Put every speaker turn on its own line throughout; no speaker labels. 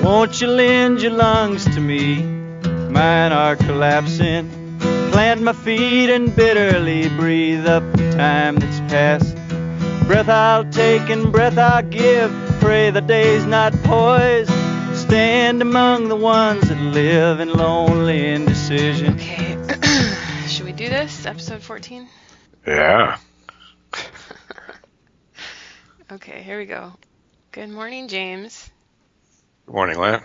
Won't you lend your lungs to me? Mine are collapsing. Plant my feet and bitterly breathe up the time that's passed. Breath I'll take and breath I'll give. Pray the day's not poised. Stand among the ones that live in lonely indecision.
Okay, should we do this? Episode 14?
Yeah.
Okay, here we go. Good morning, James.
Good morning, Lynn.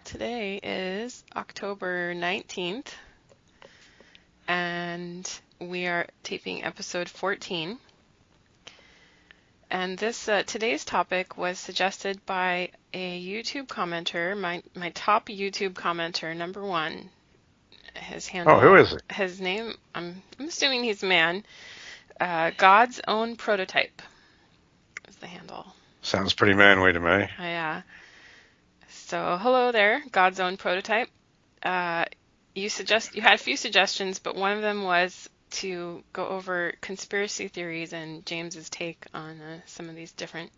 Today is October 19th, and we are taping episode 14. And this today's topic was suggested by a YouTube commenter, my top YouTube commenter, number one. His handle.
Oh, who is it?
His name, I'm assuming he's a man. God's Own Prototype is the handle.
Sounds pretty manly to me.
Yeah. So hello there, God's Own Prototype. You had a few suggestions, but one of them was to go over conspiracy theories and James's take on some of these different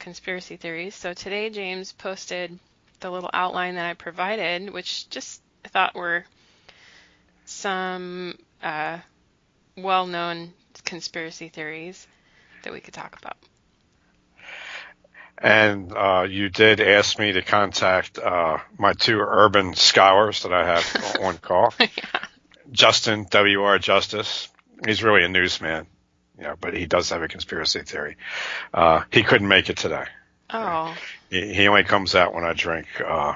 conspiracy theories. So today James posted the little outline that I provided, which just I thought were some well-known conspiracy theories that we could talk about.
And you did ask me to contact my two urban scholars that I have on call.
Yeah.
Justin, W.R. Justice. He's really a newsman, but he does have a conspiracy theory. He couldn't make it today.
Oh.
He only comes out when I drink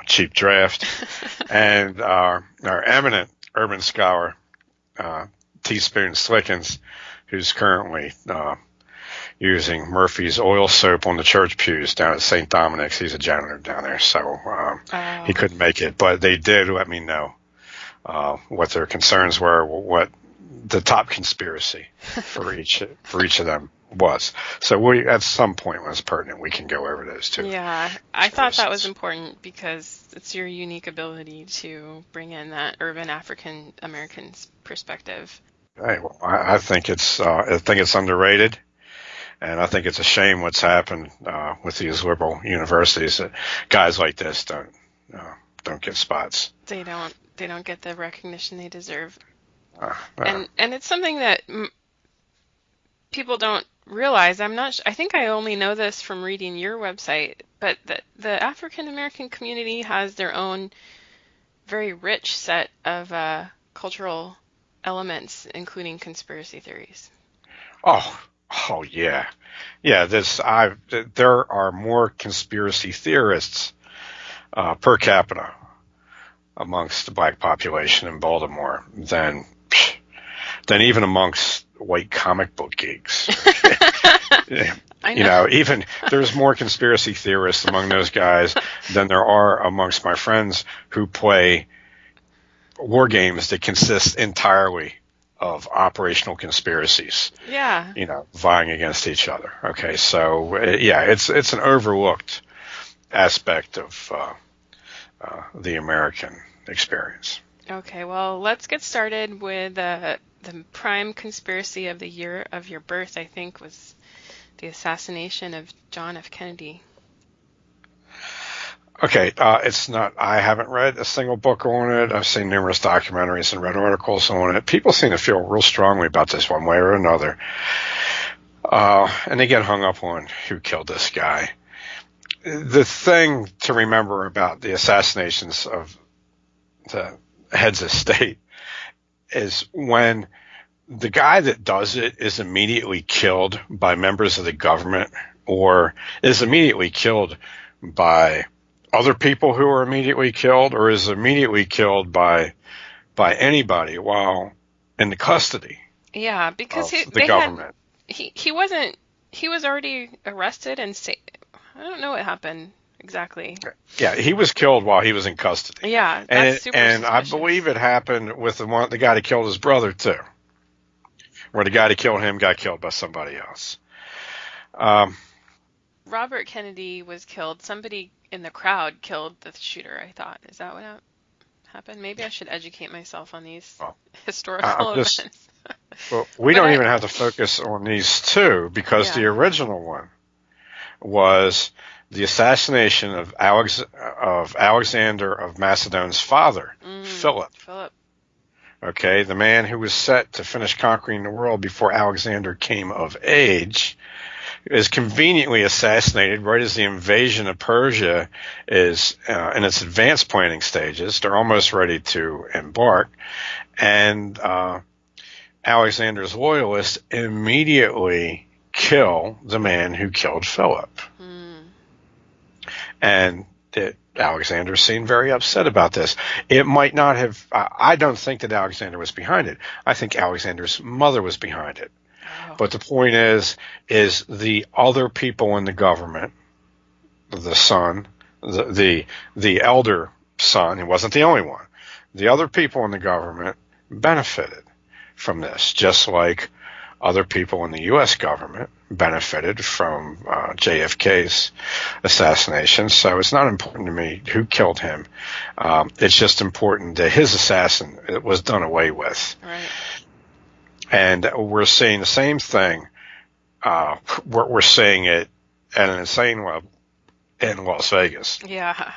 cheap draft. And our eminent urban scholar, Teaspoon Slickens, who's currently using Murphy's oil soap on the church pews down at St. Dominic's. He's a janitor down there, so he couldn't make it. But they did let me know what their concerns were, what the top conspiracy for each of them was. So we, at some point when it's pertinent, we can go over those too.
Yeah, I thought that was important because it's your unique ability to bring in that urban African American perspective.
Hey, well, I think it's underrated, and I think it's a shame what's happened with these liberal universities that guys like this don't get spots.
They don't get the recognition they deserve. And it's something that people don't realize. I think I only know this from reading your website, but the African American community has their own very rich set of cultural elements, including conspiracy theories. Oh
yeah. There are more conspiracy theorists per capita amongst the black population in Baltimore than even amongst white comic book geeks.
I know.
Even there's more conspiracy theorists among those guys than there are amongst my friends who play war games that consist entirely of operational conspiracies.
Yeah.
Vying against each other. Okay, so it's an overlooked aspect of the American experience.
Okay, well, let's get started with the prime conspiracy of the year of your birth, I think, was the assassination of John F. Kennedy.
Okay, it's not, I haven't read a single book on it. I've seen numerous documentaries and read articles on it. People seem to feel real strongly about this one way or another. And they get hung up on who killed this guy. The thing to remember about the assassinations of the heads of state is when the guy that does it is immediately killed by members of the government or is immediately killed by other people who are immediately killed or is immediately killed by anybody while in the custody.
Yeah, because
the government.
He was already arrested and I don't know what happened exactly.
Yeah, he was killed while he was in custody.
Yeah, that's super suspicious.
I believe it happened with the guy that killed his brother too, where the guy that killed him got killed by somebody else.
Robert Kennedy was killed. Somebody in the crowd killed the shooter, I thought. Is that what happened? Maybe I should educate myself on these historical events.
Well, we don't even have to focus on these two because the original one was the assassination of Alexander of Macedon's father, Philip. Okay, the man who was set to finish conquering the world before Alexander came of age, is conveniently assassinated right as the invasion of Persia is in its advanced planning stages. They're almost ready to embark. And Alexander's loyalists immediately kill the man who killed Philip. And Alexander seemed very upset about this. It might not have, I don't think that Alexander was behind it. I think Alexander's mother was behind it. But the point is the other people in the government, the son, the elder son, he wasn't the only one. The other people in the government benefited from this, just like other people in the U.S. government benefited from JFK's assassination. So it's not important to me who killed him. It's just important that his assassin was done away with.
Right.
And we're seeing the same thing. We're seeing it at an insane level in Las Vegas.
Yeah.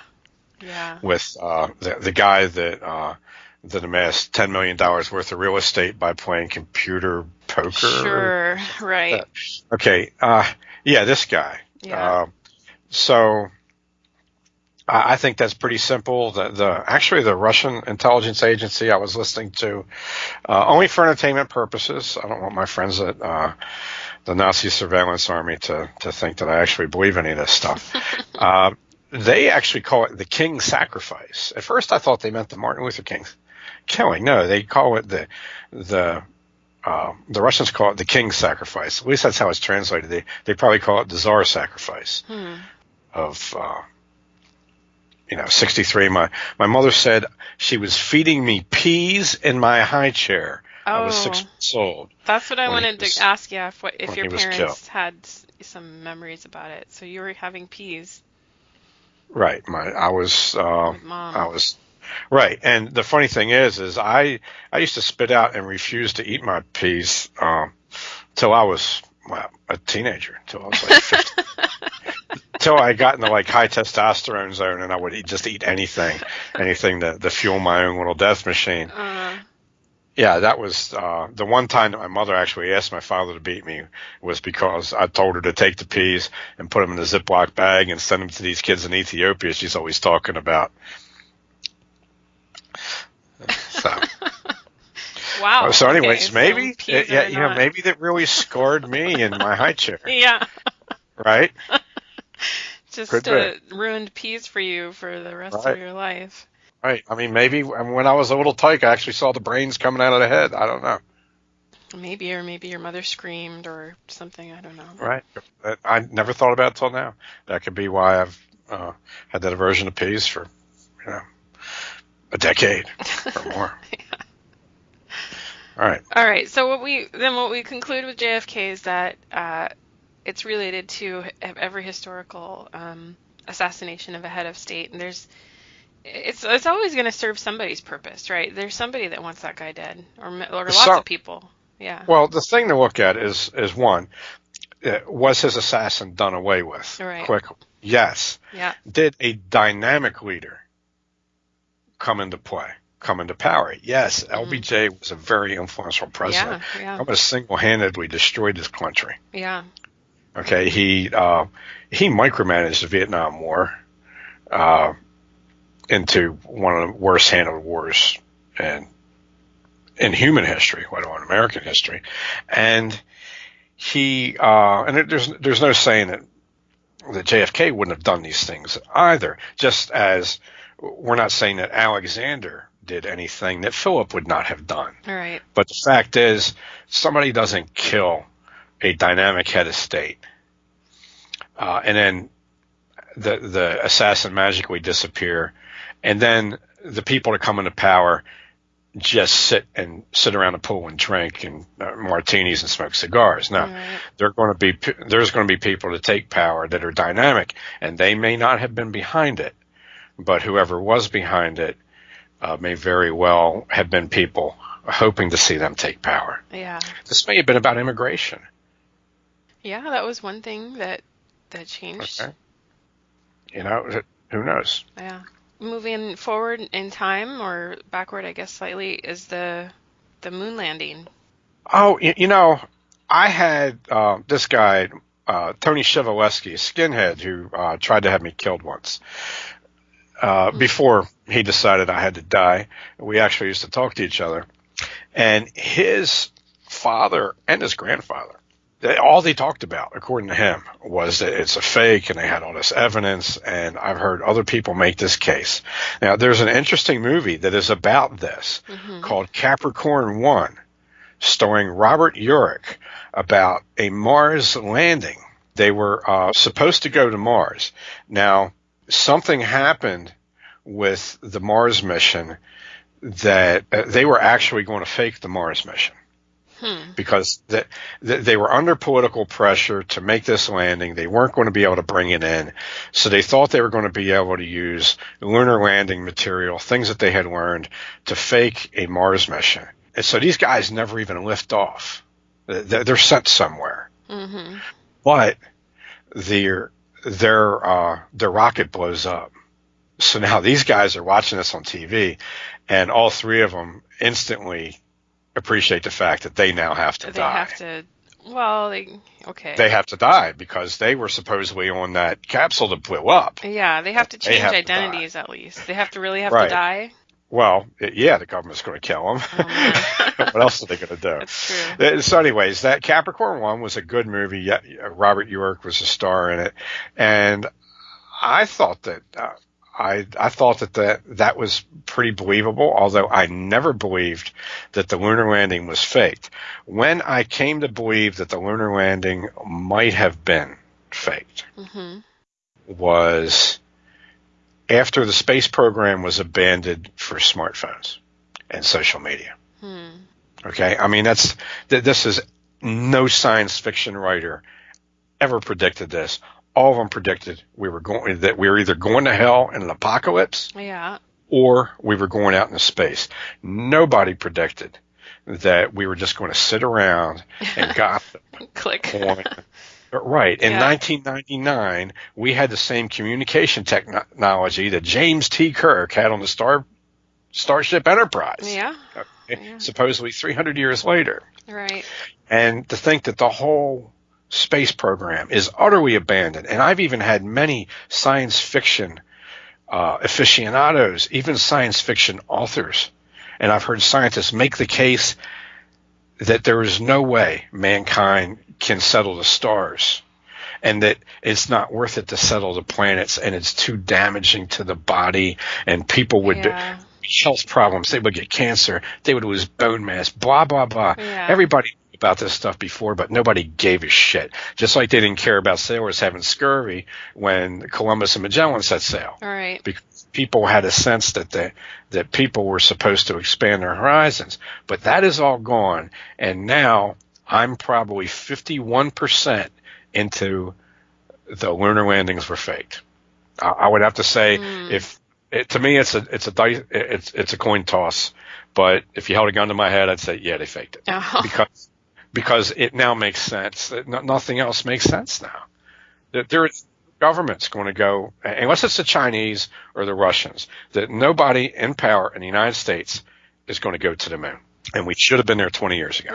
With the guy that amassed $10 million worth of real estate by playing computer poker.
Sure. Right.
Okay. This guy.
Yeah.
So I think that's pretty simple. Actually, the Russian intelligence agency I was listening to, only for entertainment purposes. I don't want my friends at the Nazi surveillance army to think that I actually believe any of this stuff. They actually call it the King's Sacrifice. At first, I thought they meant the Martin Luther King's killing. No, they call it the Russians call it the King's Sacrifice. At least that's how it's translated. They probably call it the Tsar Sacrifice of 63. My mother said she was feeding me peas in my high chair. I was 6 months old.
That's what I wanted to ask you, if your parents had some memories about it. So you were having peas.
Right. I was right. And the funny thing is I used to spit out and refuse to eat my peas till I was a teenager, till I was like 15. Until I got into like high testosterone zone, and I would just eat anything to fuel my own little death machine. Yeah, that was the one time that my mother actually asked my father to beat me was because I told her to take the peas and put them in a Ziploc bag and send them to these kids in Ethiopia she's always talking about. So.
Wow.
So anyways,
okay,
maybe
so
maybe that really scarred me in my high chair.
Yeah.
Right?
Just ruined peas for you for the rest of your life.
Right. I mean, maybe when I was a little tyke, I actually saw the brains coming out of the head. I don't know.
Maybe your mother screamed or something. I don't know.
Right. I never thought about it till now. That could be why I've had that aversion to peas for, a decade or more.
Yeah. All right. So what we conclude with JFK is that it's related to every historical assassination of a head of state, and it's always going to serve somebody's purpose, right? There's somebody that wants that guy dead, or lots of people. Yeah.
Well, the thing to look at is one, was his assassin done away with?
Right.
Quickly? Yes.
Yeah.
Did a dynamic leader come into power? Yes. LBJ was a very influential president.
Yeah.
Almost single-handedly destroyed this country.
Yeah.
Okay. He micromanaged the Vietnam War into one of the worst handled wars in human history, let alone American history. And there's no saying that JFK wouldn't have done these things either, just as we're not saying that Alexander did anything that Philip would not have done.
All right.
But the fact is, somebody doesn't kill a dynamic head of state, and then the assassin magically disappear, and then the people that come into power just sit around a pool and drink and martinis and smoke cigars. Now, there's going to be people that take power that are dynamic, and they may not have been behind it, but whoever was behind it may very well have been people hoping to see them take power.
Yeah.
This may have been about immigration.
Yeah, that was one thing that that changed.
Okay. You know, who knows?
Yeah. Moving forward in time or backward, I guess slightly, is the moon landing.
Oh, you know, I had this guy, Tony Shevaleski, a skinhead, who tried to have me killed once. Before he decided I had to die. We actually used to talk to each other. And his father and his grandfather, all they talked about, according to him, was that it's a fake and they had all this evidence. And I've heard other people make this case. Now, there's an interesting movie that is about this called Capricorn 1, starring Robert Urich, about a Mars landing. They were supposed to go to Mars. Now, something happened with the Mars mission that they were actually going to fake the Mars mission because they were under political pressure to make this landing. They weren't going to be able to bring it in. So they thought they were going to be able to use lunar landing material, things that they had learned, to fake a Mars mission. And so these guys never even lift off. They're sent somewhere. Mm-hmm. But their rocket blows up. So now these guys are watching this on TV, and all three of them instantly appreciate the fact that they now have to die. They have to die because they were supposedly on that capsule that blew up.
Yeah, they have to change identities at least. They have to really have to die.
Well, yeah, the government's going to kill them. Oh, what else are they going to do?
That's true.
So anyways, that Capricorn 1 was a good movie. Robert Urich was a star in it. And I thought that I thought that was pretty believable, although I never believed that the lunar landing was faked. When I came to believe that the lunar landing might have been faked was after the space program was abandoned for smartphones and social media. Okay? I mean, this is no science fiction writer ever predicted this. All of them predicted we were either going to hell in an apocalypse, or we were going out into space. Nobody predicted that we were just going to sit around and gossip.
Click.
Right. In 1999, we had the same communication technology that James T. Kirk had on the Starship Enterprise.
Yeah.
Supposedly 300 years later.
Right.
And to think that the whole space program is utterly abandoned. And I've even had many science fiction aficionados, even science fiction authors, and I've heard scientists make the case that there is no way mankind can settle the stars, and that it's not worth it to settle the planets, and it's too damaging to the body, and people would health problems. They would get cancer. They would lose bone mass, blah, blah, blah.
Yeah.
Everybody knew about this stuff before, but nobody gave a shit. Just like they didn't care about sailors having scurvy when Columbus and Magellan set sail.
All right.
Because people had a sense that people were supposed to expand their horizons. But that is all gone. And now I'm probably 51% into the lunar landings were faked. I would have to say to me, it's a coin toss, but if you held a gun to my head, I'd say, yeah, they faked it.
Oh.
Because it now makes sense. Nothing else makes sense now. There is government's going to go, unless it's the Chinese or the Russians, that nobody in power in the United States is going to go to the moon. And we should have been there 20 years ago.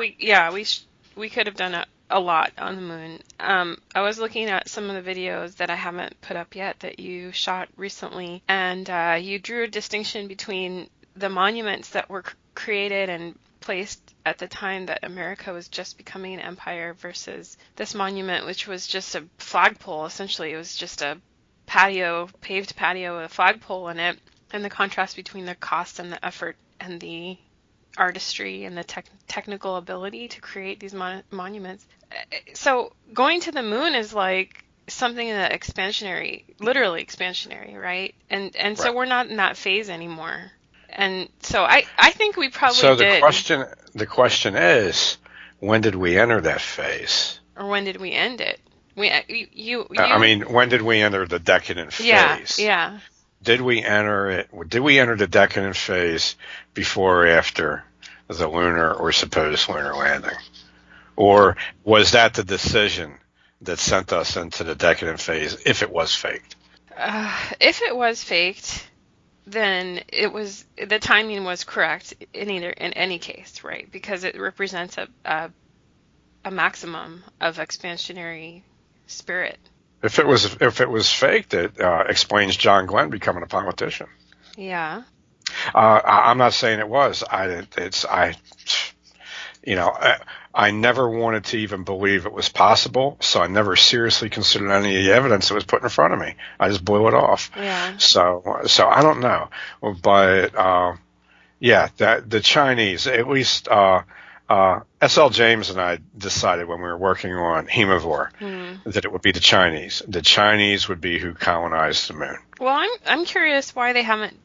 We could have done a lot on the moon. I was looking at some of the videos that I haven't put up yet that you shot recently, and you drew a distinction between the monuments that were created and placed at the time that America was just becoming an empire versus this monument, which was just a flagpole. Essentially, it was just a paved patio with a flagpole in it, and the contrast between the cost and the effort and the artistry and the technical ability to create these monuments. So going to the moon is like something that literally expansionary, right? And so we're not in that phase anymore. And so I think we probably did.
So the question is, when did we enter that phase?
Or when did we end it?
I mean, when did we enter the decadent phase?
Yeah.
Did we enter it? Did we enter the decadent phase before or after the lunar or supposed lunar landing? Or was that the decision that sent us into the decadent phase if it was faked?
If it was faked, then the timing was correct in any case, right? Because it represents a maximum of expansionary spirit.
If it was faked, it explains John Glenn becoming a politician.
Yeah.
I'm not saying it was. I never wanted to even believe it was possible, so I never seriously considered any of the evidence that was put in front of me. I just blew it off.
Yeah.
So I don't know, but that the Chinese, at least S.L. James and I decided when we were working on Hemivore that it would be the Chinese. The Chinese would be who colonized the moon.
Well, I'm curious why they haven't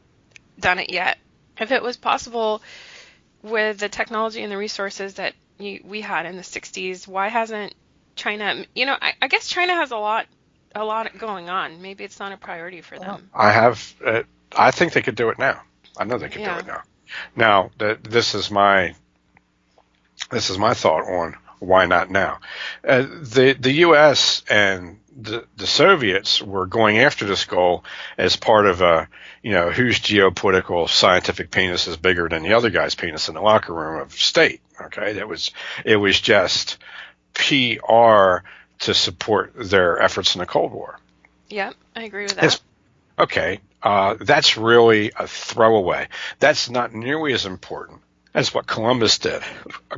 done it yet. If it was possible with the technology and the resources that we had in the 60s, why hasn't China, I guess China has a lot going on. Maybe it's not a priority for them.
I think they could do it now. I know they could do it now. Now, this is my thought on why not now. The U.S. and the Soviets were going after this goal as part of whose geopolitical scientific penis is bigger than the other guy's penis in the locker room of state. Okay, it was just PR to support their efforts in the Cold War.
Yeah, I agree with that.
Okay, that's really a throwaway. That's not nearly as important as what Columbus did.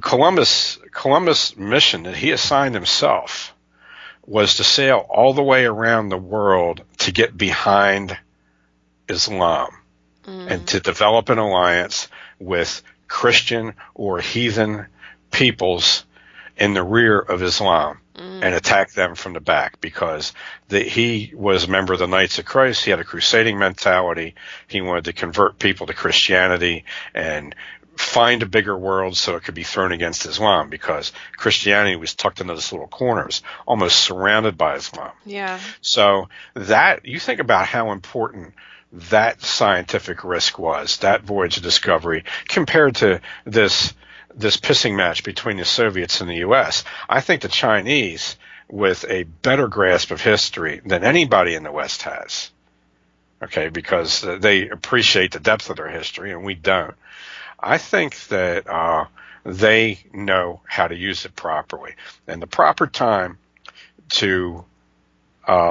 Columbus' mission that he assigned himself was to sail all the way around the world to get behind Islam and to develop an alliance with Christian or heathen peoples in the rear of Islam and attack them from the back, because he was a member of the Knights of Christ. He had a crusading mentality. He wanted to convert people to Christianity and find a bigger world so it could be thrown against Islam, because Christianity was tucked into this little corners, almost surrounded by Islam.
Yeah.
So that, you think about how important that scientific risk was, that voyage of discovery, compared to this pissing match between the Soviets and the U.S. I think the Chinese, with a better grasp of history than anybody in the West has, okay, because they appreciate the depth of their history and we don't. I think that they know how to use it properly. And the proper time to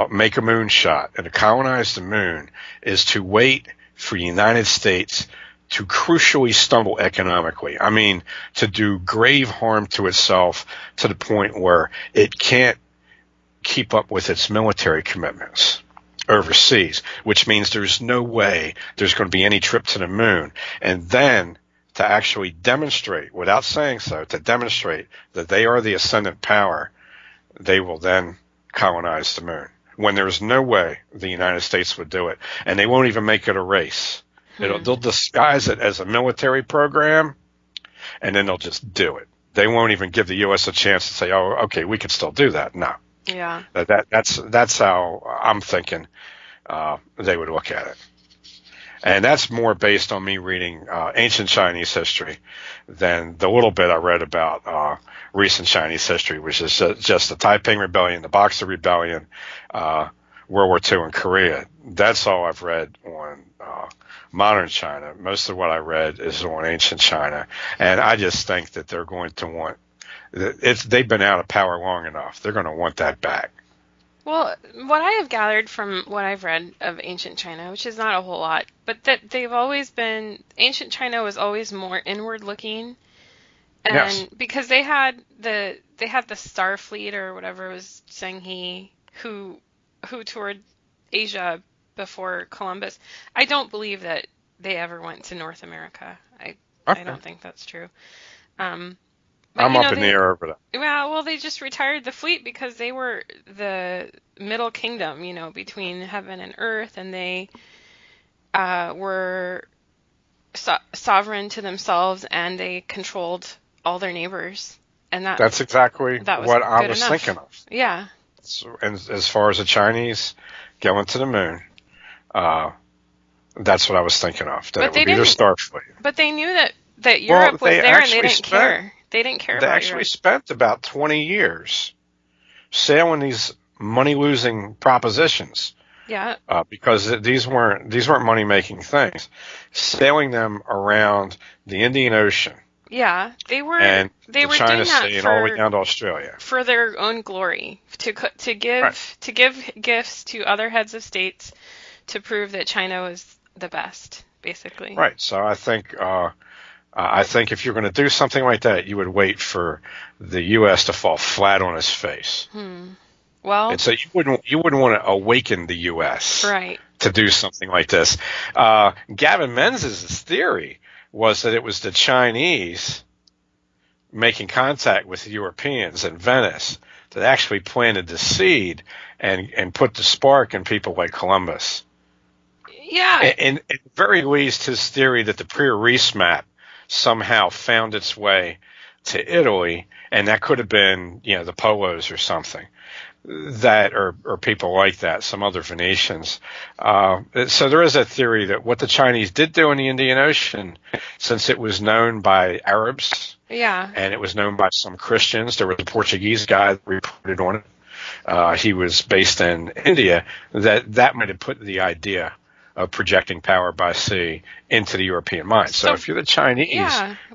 make a moonshot and to colonize the moon is to wait for the United States to crucially stumble economically. I mean, to do grave harm to itself to the point where it can't keep up with its military commitments overseas, which means there's no way there's going to be any trip to the moon. And then to actually demonstrate, without saying so, to demonstrate that they are the ascendant power, they will then colonize the moon, when there's no way the United States would do it. And they won't even make it a race. They'll disguise it as a military program, and then they'll just do it. They won't even give the U.S. a chance to say, oh, okay, we could still do that. No.
Yeah.
That's how I'm thinking they would look at it. And that's more based on me reading ancient Chinese history than the little bit I read about recent Chinese history, which is just the Taiping Rebellion, the Boxer Rebellion, World War II in Korea. That's all I've read on modern China. Most of what I read is on ancient China. And I just think that they're going to want they've been out of power long enough. They're going to want that back.
Well, what I have gathered from what I've read of ancient China, which is not a whole lot, but that ancient China was always more inward looking. And
yes.
Because they had the Star Fleet or whatever was saying who toured Asia before Columbus. I don't believe that they ever went to North America. I don't think that's true. But,
I'm up in the air over that.
Well, they just retired the fleet because they were the middle kingdom, between heaven and earth, and they were sovereign to themselves, and they controlled all their neighbors. And that's exactly what I was thinking of. Yeah.
So, and as far as the Chinese going to the moon, that's what I was thinking of. That it would be their star fleet.
But they knew that Europe was there, and they didn't care. They didn't care about Europe.
They actually spent about 20 years sailing these money-losing propositions.
Yeah.
Because these weren't money-making things. Sailing them around the Indian Ocean.
Yeah, they were
China
doing that
Sea and all the way down to Australia
for their own glory, to give gifts to other heads of states to prove that China was the best, basically.
Right. So I think if you're going to do something like that, you would wait for the U.S. to fall flat on its face.
Well,
and so you wouldn't want to awaken the U.S.
right
to do something like this. Gavin Menzies' theory was that it was the Chinese making contact with the Europeans in Venice that actually planted the seed and put the spark in people like Columbus.
Yeah.
And at the very least, his theory that the Prior-Reis map somehow found its way to Italy, and that could have been, the Polos or something. That or people like that, some other Venetians. So there is a theory that what the Chinese did do in the Indian Ocean, since it was known by Arabs, and it was known by some Christians. There was a Portuguese guy that reported on it. He was based in India. That might have put the idea of projecting power by sea into the European mind. So if you're the Chinese,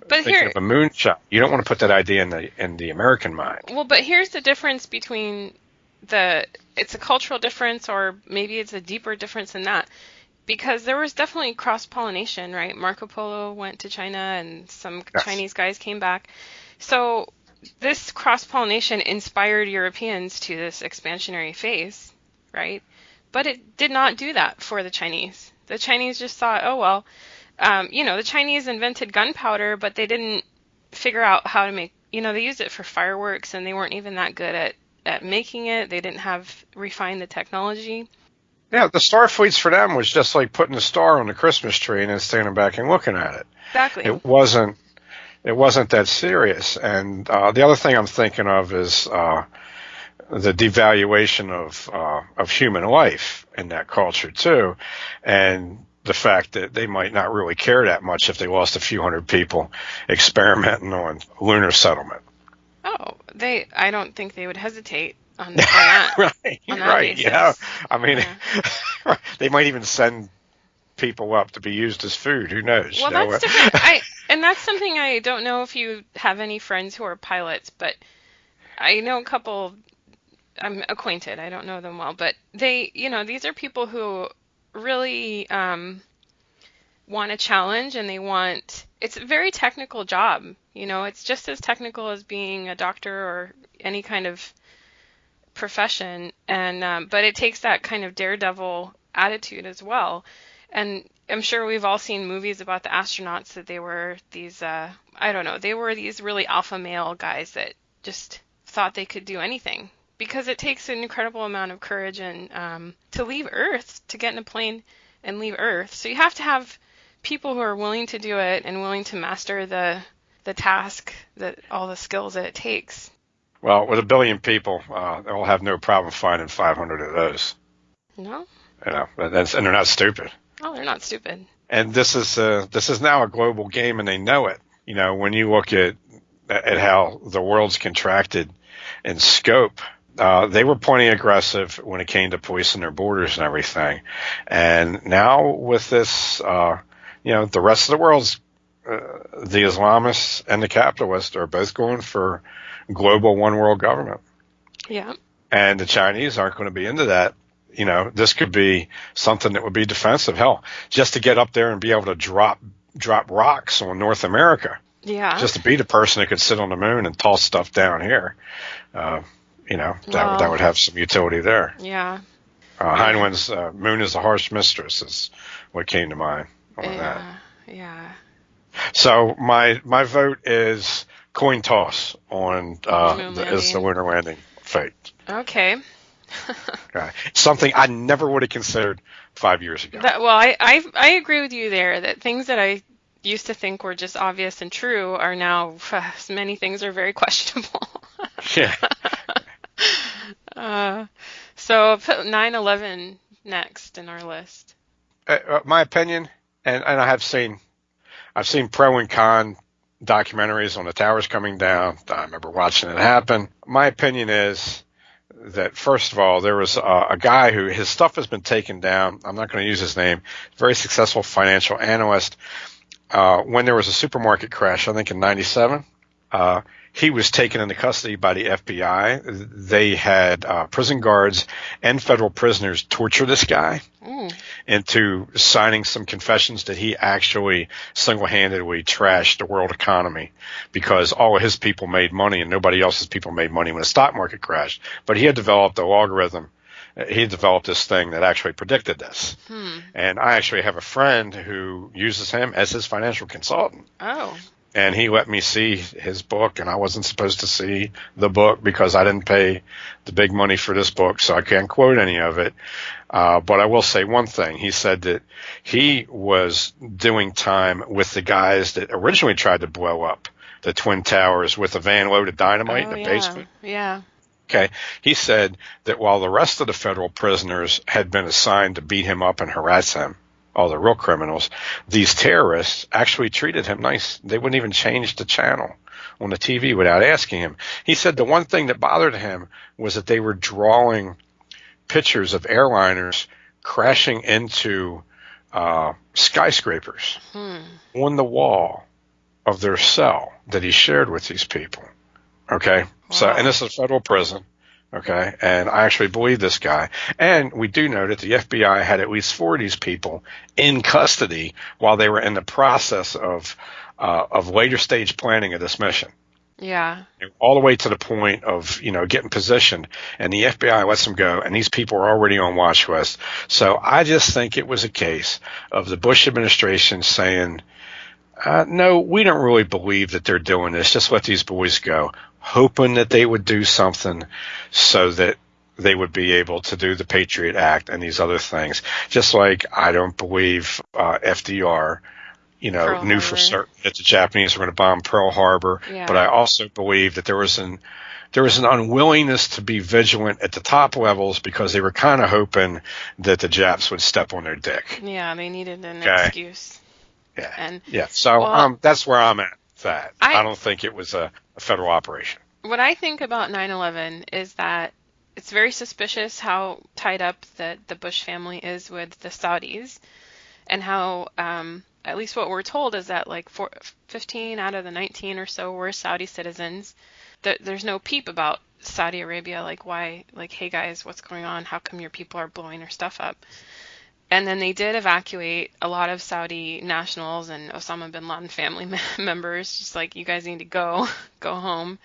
thinking of a moonshot, you don't want to put that idea in the American mind.
Well, but here's the difference between it's a cultural difference, or maybe it's a deeper difference than that, because there was definitely cross-pollination, right? Marco Polo went to China and some Chinese guys came back. So this cross-pollination inspired Europeans to this expansionary phase, right? But it did not do that for the Chinese. The Chinese just thought, oh, well, the Chinese invented gunpowder, but they didn't figure out how to make, they used it for fireworks, and they weren't even that good at making it. They didn't have refined the technology.
Yeah, the star fleets for them was just like putting a star on the Christmas tree and then standing back and looking at it.
Exactly.
It wasn't that serious. And the other thing I'm thinking of is the devaluation of human life in that culture too, and the fact that they might not really care that much if they lost a few hundred people experimenting on lunar settlement.
Oh, I don't think they would hesitate on that.
Right,
on that
right,
basis.
yeah. I mean, they might even send people up to be used as food. Who knows?
Well, that's different. And that's something I don't know if you have any friends who are pilots, but I know a couple. I'm acquainted. I don't know them well, but they, these are people who really want a challenge, and it's a very technical job. It's just as technical as being a doctor or any kind of profession, and but it takes that kind of daredevil attitude as well. And I'm sure we've all seen movies about the astronauts that they were these, they were these really alpha male guys that just thought they could do anything, because it takes an incredible amount of courage and to leave Earth, to get in a plane and leave Earth. So you have to have people who are willing to do it and willing to master the task, all the skills that it takes.
Well, with 1 billion people, they'll have no problem finding 500 of those.
No.
And they're not stupid.
Oh, they're not stupid.
And this is now a global game, and they know it. When you look at how the world's contracted in scope, they were plenty aggressive when it came to policing their borders and everything. And now with this, the rest of the world's, the Islamists and the capitalists are both going for global one world government.
Yeah.
And the Chinese aren't going to be into that. This could be something that would be defensive. Hell, just to get up there and be able to drop rocks on North America.
Yeah.
Just to be the person that could sit on the moon and toss stuff down here. That would have some utility there.
Yeah.
Heinlein's Moon is a Harsh Mistress is what came to mind on that.
Yeah.
So my vote is coin toss on is the lunar landing fake.
Okay.
Okay. Something I never would have considered 5 years ago.
I agree with you there, that things that I used to think were just obvious and true are now, many things are very questionable.
Yeah.
So put 9/11 next in our list.
My opinion, and I've seen pro and con documentaries on the towers coming down. I remember watching it happen. My opinion is that first of all, there was a guy who his stuff has been taken down. I'm not going to use his name. Very successful financial analyst. When there was a supermarket crash, I think in '97, he was taken into custody by the FBI. They had prison guards and federal prisoners torture this guy into signing some confessions that he actually single-handedly trashed the world economy because all of his people made money and nobody else's people made money when the stock market crashed. But he had developed a logarithm. He developed this thing that actually predicted this. And I actually have a friend who uses him as his financial consultant.
Oh.
And he let me see his book, and I wasn't supposed to see the book because I didn't pay the big money for this book, so I can't quote any of it. But I will say one thing. He said that he was doing time with the guys that originally tried to blow up the Twin Towers with a van load of dynamite in the basement.
Yeah.
Okay. He said that while the rest of the federal prisoners had been assigned to beat him up and harass him, all the real criminals, these terrorists actually treated him nice. They wouldn't even change the channel on the TV without asking him. He said the one thing that bothered him was that they were drawing pictures of airliners crashing into skyscrapers on the wall of their cell that he shared with these people. Okay? Wow. So, and this is a federal prison. Okay, and I actually believe this guy. And we do know that the FBI had at least 4 of these people in custody while they were in the process of later stage planning of this mission.
Yeah.
All the way to the point of, getting positioned. And the FBI lets them go, and these people are already on watch list. So I just think it was a case of the Bush administration saying, no, we don't really believe that they're doing this. Just let these boys go. Hoping that they would do something so that they would be able to do the Patriot Act and these other things. Just like I don't believe FDR, knew for certain that the Japanese were going to bomb Pearl Harbor. Yeah. But I also believe that there was an unwillingness to be vigilant at the top levels because they were kind of hoping that the Japs would step on their dick.
Yeah, they needed an excuse.
Yeah. So that's where I'm at. That I don't think it was a federal operation.
What I think about 9/11 is that it's very suspicious how tied up the Bush family is with the Saudis, and how at least what we're told is that 15 out of the 19 or so were Saudi citizens. There's no peep about Saudi Arabia, why, hey guys, what's going on? How come your people are blowing their stuff up? And then they did evacuate a lot of Saudi nationals and Osama bin Laden family members, just you guys need to go home.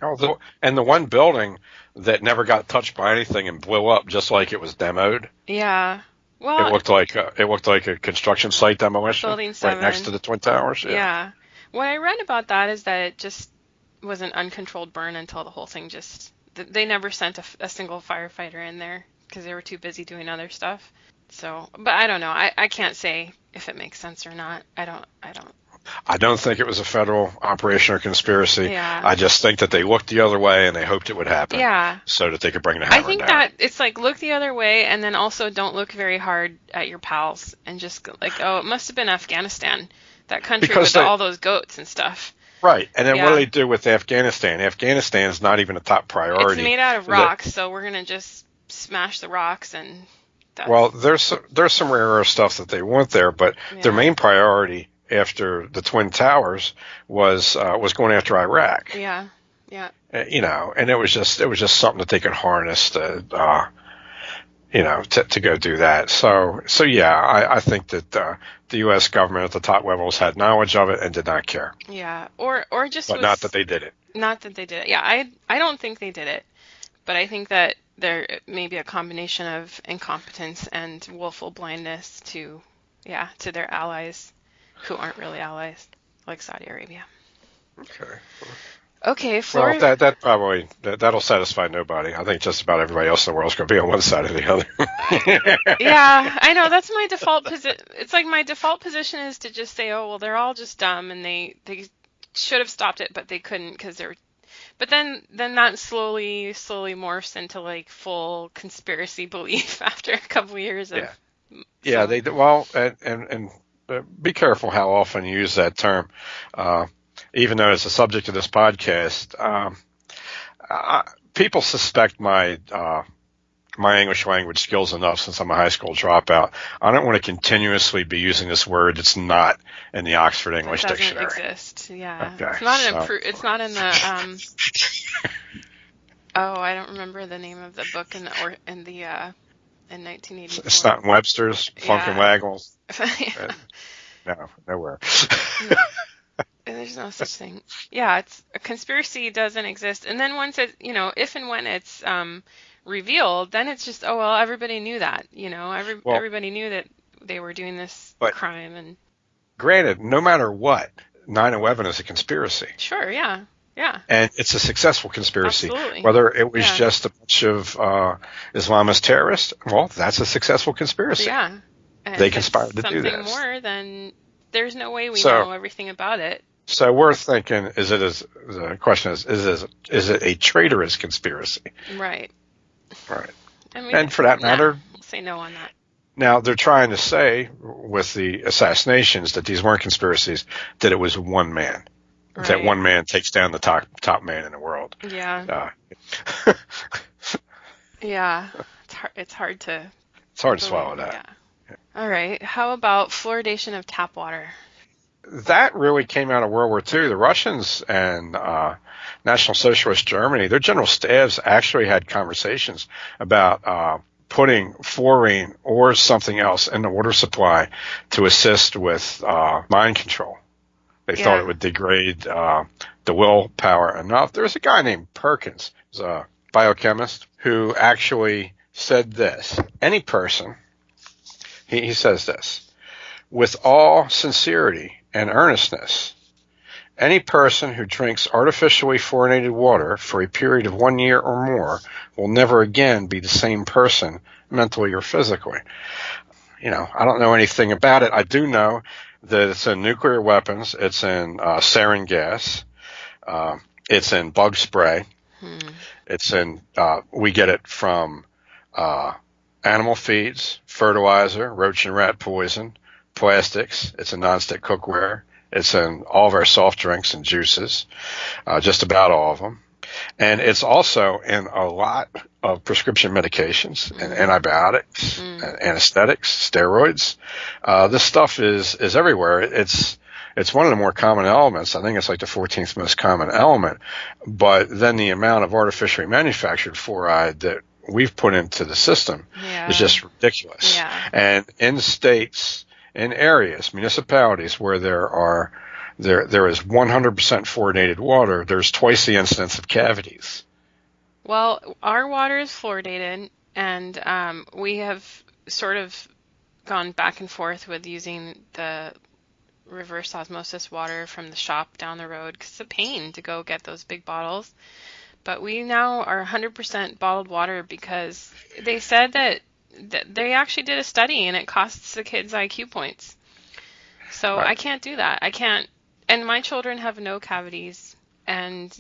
Oh, and the one building that never got touched by anything and blew up just like it was demoed.
Yeah. Well,
it looked like a construction site demolition.
Building 7.
Right next to the Twin Towers.
Yeah. What I read about that is that it just was an uncontrolled burn until the whole thing they never sent a single firefighter in there because they were too busy doing other stuff. So, but I don't know. I can't say if it makes sense or not. I don't
think it was a federal operation or conspiracy.
Yeah.
I just think that they looked the other way and they hoped it would happen.
Yeah.
So that they could bring the hammer down.
I think that it's look the other way and then also don't look very hard at your pals and just it must have been Afghanistan, that country with all those goats and stuff.
Right. And then what do they do with Afghanistan? Afghanistan's not even a top priority.
It's made out of rocks, so we're going to just smash the rocks and...
Well, there's some rare earth stuff that they want there, but their main priority after the Twin Towers was going after Iraq.
Yeah.
And it was just something that they could harness to go do that. So yeah, I think that the U.S. government at the top levels had knowledge of it and did not care.
Yeah, or just.
But not that they did it.
Not that they did it. Yeah, I don't think they did it, but I think that there may be a combination of incompetence and willful blindness to their allies who aren't really allies, like Saudi Arabia. Okay.
Well, that probably that'll satisfy nobody. I think just about everybody else in the world is going to be on one side or the other.
Yeah, I know. That's my default position. It's my default position is to just say, oh well, they're all just dumb and they should have stopped it, but they couldn't because they're. But then that slowly morphs into full conspiracy belief after a couple of years of.
Yeah, they well and be careful how often you use that term. Even though it's the subject of this podcast, people suspect my English language skills enough since I'm a high school dropout. I don't want to continuously be using this word. It's not in the Oxford English Dictionary.
It doesn't exist. Yeah.
Okay,
it's not in the oh, I don't remember the name of the book in 1984.
It's not in Webster's, Funk and Waggles.
Yeah.
No, nowhere.
No. There's no such thing. Yeah, it's a conspiracy doesn't exist. And then once it, if and when it's revealed, then it's just, oh, well, everybody knew that, everybody knew that they were doing this crime. And
granted, no matter what, 9/11 is a conspiracy.
Sure, yeah. Yeah.
And it's a successful conspiracy.
Absolutely.
Whether it was just a bunch of Islamist terrorists, well, that's a successful conspiracy.
Yeah. And
they conspired to do this.
Something more, then there's no way we know everything about it.
So we're thinking, the question is it a traitorous conspiracy?
Right.
Right. And for that matter,
we'll say no on that.
Now, they're trying to say with the assassinations that these weren't conspiracies, that it was one man. Right. That one man takes down the top man in the world.
Yeah. Yeah. It's hard to
swallow that.
Yeah. All right. How about fluoridation of tap water?
That really came out of World War II. The Russians and National Socialist Germany, their general staffs actually had conversations about putting fluorine or something else in the water supply to assist with mind control. They thought it would degrade the willpower enough. There's a guy named Perkins, who's a biochemist, who actually said this. Any person, he says this, with all sincerity and earnestness, any person who drinks artificially fluorinated water for a period of 1 year or more will never again be the same person mentally or physically. I don't know anything about it. I do know that it's in nuclear weapons, it's in sarin gas, it's in bug spray, it's in, we get it from animal feeds, fertilizer, roach and rat poison, plastics, it's in nonstick cookware, it's in all of our soft drinks and juices, just about all of them. And it's also in a lot of prescription medications and antibiotics, and anesthetics, steroids. This stuff is everywhere. It's one of the more common elements. I think it's like the 14th most common element. But then the amount of artificially manufactured fluoride that we've put into the system is just ridiculous.
Yeah.
And in states, in areas, municipalities where there is 100% fluoridated water, there's twice the incidence of cavities.
Well, our water is fluoridated, and we have sort of gone back and forth with using the reverse osmosis water from the shop down the road because it's a pain to go get those big bottles. But we now are 100% bottled water because they said that they actually did a study and it costs the kids IQ points. So right. I can't do that. I can't. And my children have no cavities, and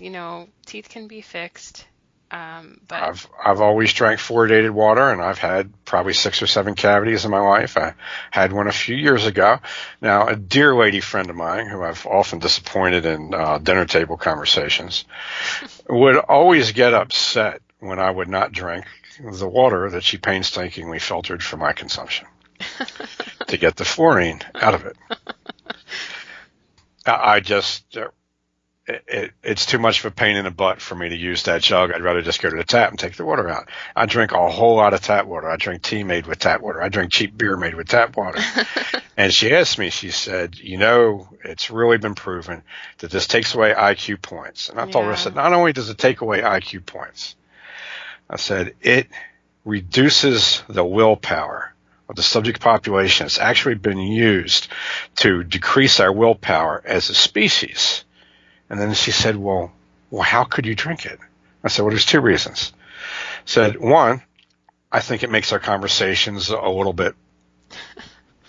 teeth can be fixed. But
I've always drank fluoridated water, and I've had probably 6 or 7 cavities in my life. I had one a few years ago. Now, a dear lady friend of mine, who I've often disappointed in dinner table conversations, would always get upset when I would not drink the water that she painstakingly filtered for my consumption to get the fluorine out of it. I just, it's too much of a pain in the butt for me to use that jug. I'd rather just go to the tap and take the water out. I drink a whole lot of tap water. I drink tea made with tap water. I drink cheap beer made with tap water. And she asked me, she said, it's really been proven that this takes away IQ points. And I told her, I said, not only does it take away IQ points, I said, it reduces the willpower of the subject population. It's actually been used to decrease our willpower as a species. And then she said, well, how could you drink it? I said, well, there's 2 reasons. I said, one, I think it makes our conversations a little bit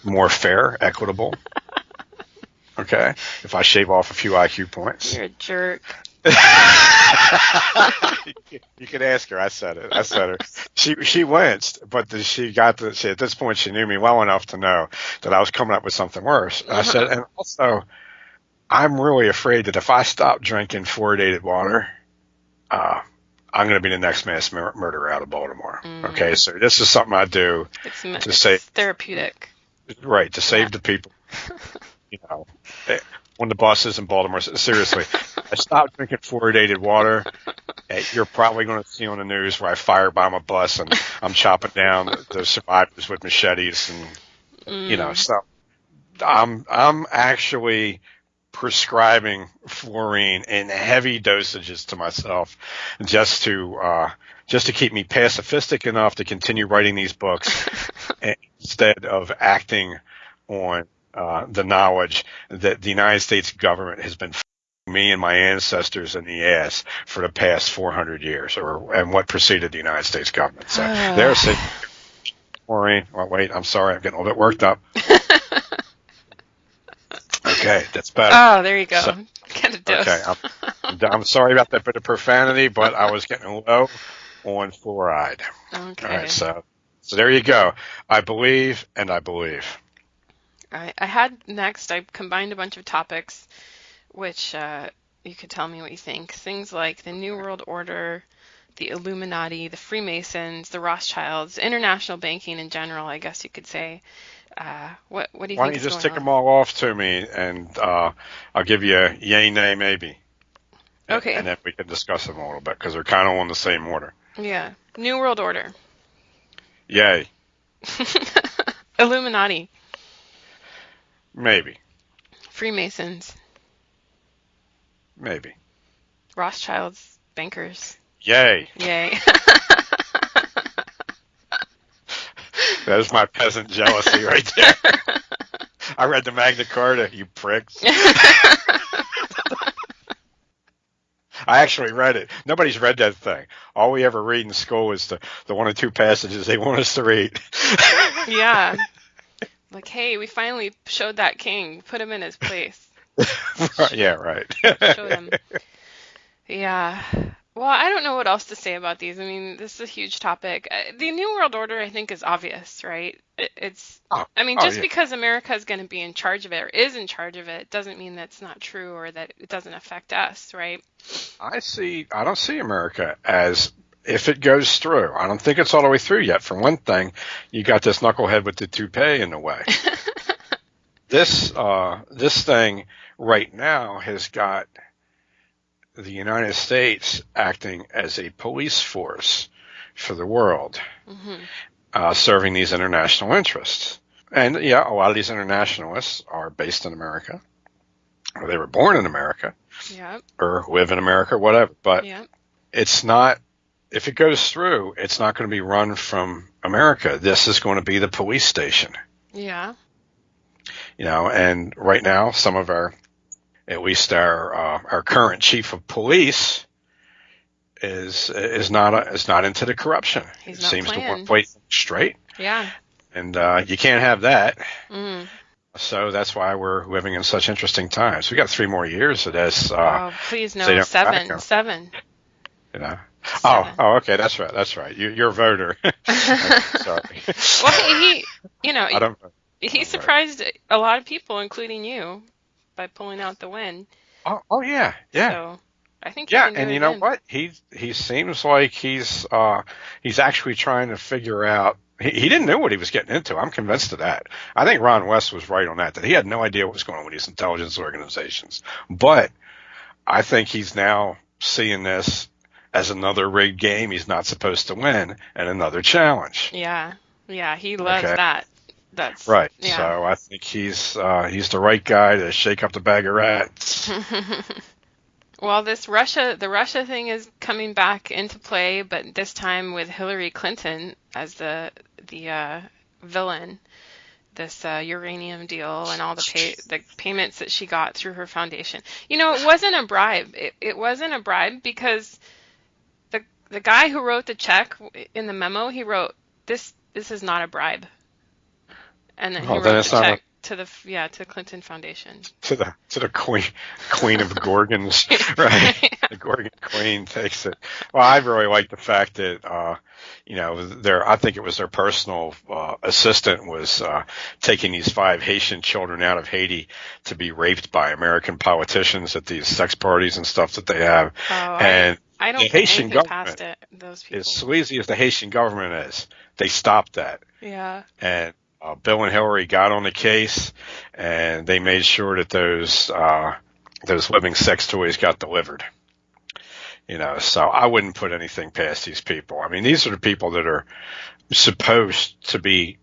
more fair, equitable. Okay? If I shave off a few IQ points.
You're a jerk.
You can ask her. I said her. She winced, but at this point she knew me well enough to know that I was coming up with something worse. I said, and also, I'm really afraid that if I stop drinking fluoridated water, I'm going to be the next mass murderer out of Baltimore. Okay, so this is something I do to save.
Therapeutic.
Right, to save the people. You know, on the buses in Baltimore. Seriously, I stopped drinking fluoridated water. You're probably going to see on the news where I firebomb a bus and I'm chopping down the survivors with machetes and, you know, so I'm actually prescribing fluorine in heavy dosages to myself just to keep me pacifistic enough to continue writing these books instead of acting on the knowledge that the United States government has been me and my ancestors in the ass for the past 400 years, and what preceded the United States government. So there's Maureen. Well, wait, I'm sorry, I'm getting a little bit worked up. Okay, that's better.
Oh, there you go. So, get a dose.
Okay, I'm sorry about that bit of profanity, but I was getting low on fluoride.
Okay.
All right, so there you go. I believe, and I believe.
All right. I combined a bunch of topics, which you could tell me what you think. Things like the New World Order, the Illuminati, the Freemasons, the Rothschilds, international banking in general, I guess you could say. What do you think?
Why don't you just tick them all off to me, and I'll give you a yay, nay, maybe.
Okay.
And then we can discuss them a little bit, because they're kind of on the same order.
Yeah. New World Order.
Yay.
Illuminati.
Maybe.
Freemasons.
Maybe.
Rothschilds. Bankers.
Yay.
Yay.
There's my peasant jealousy right there. I read the Magna Carta, you pricks. I actually read it. Nobody's read that thing. All we ever read in school is the one or two passages they want us to read.
Yeah. Like, hey, we finally showed that king. Put him in his place.
Yeah, right.
Showed him. Yeah. Well, I don't know what else to say about these. I mean, this is a huge topic. The New World Order, I think, is obvious, right? Because America is going to be in charge of it or is in charge of it doesn't mean that's not true or that it doesn't affect us, right?
I don't see America as, if it goes through. I don't think it's all the way through yet. For one thing, you got this knucklehead with the toupee in the way. This thing right now has got the United States acting as a police force for the world, serving these international interests. And yeah, a lot of these internationalists are based in America, or they were born in America, or live in America, whatever. But it's not, if it goes through, it's not going to be run from America. This is going to be the police station.
Yeah.
You know, and right now, some of our current chief of police is not into the corruption.
He's not
seems
planned.
to want to play straight.
Yeah.
And you can't have that. So that's why we're living in such interesting times. We got 3 more years of this.
Please no, 7. 7.
You know.
7.
Oh, okay, that's right. You're a voter. Sorry.
Well, he surprised a lot of people, including you, by pulling out the win.
Oh yeah.
So I think
and you know what? He seems like he's actually trying to figure out. He didn't know what he was getting into. I'm convinced of that. I think Ron West was right on that he had no idea what was going on with these intelligence organizations. But I think he's now seeing this as another rigged game he's not supposed to win and another challenge.
Yeah, he loves that. That's
right. Yeah. So I think he's the right guy to shake up the bag of rats.
Well, the Russia thing is coming back into play, but this time with Hillary Clinton as the villain. This uranium deal and all the payments that she got through her foundation. You know, it wasn't a bribe. It wasn't a bribe because the guy who wrote the check in the memo, he wrote this is not a bribe. And then he wrote the check to the Clinton Foundation. To
the Queen of Gorgons, right? Yeah. The Gorgon Queen takes it. Well, I really like the fact that I think it was their personal assistant was taking these 5 Haitian children out of Haiti to be raped by American politicians at these sex parties and stuff that they have, and
I don't
The
put
Haitian
anything
government
past it. Those people.
as sleazy as the Haitian government is, they stopped that.
Yeah.
And Bill and Hillary got on the case, and they made sure that those living sex toys got delivered. So I wouldn't put anything past these people. I mean, these are the people that are supposed to be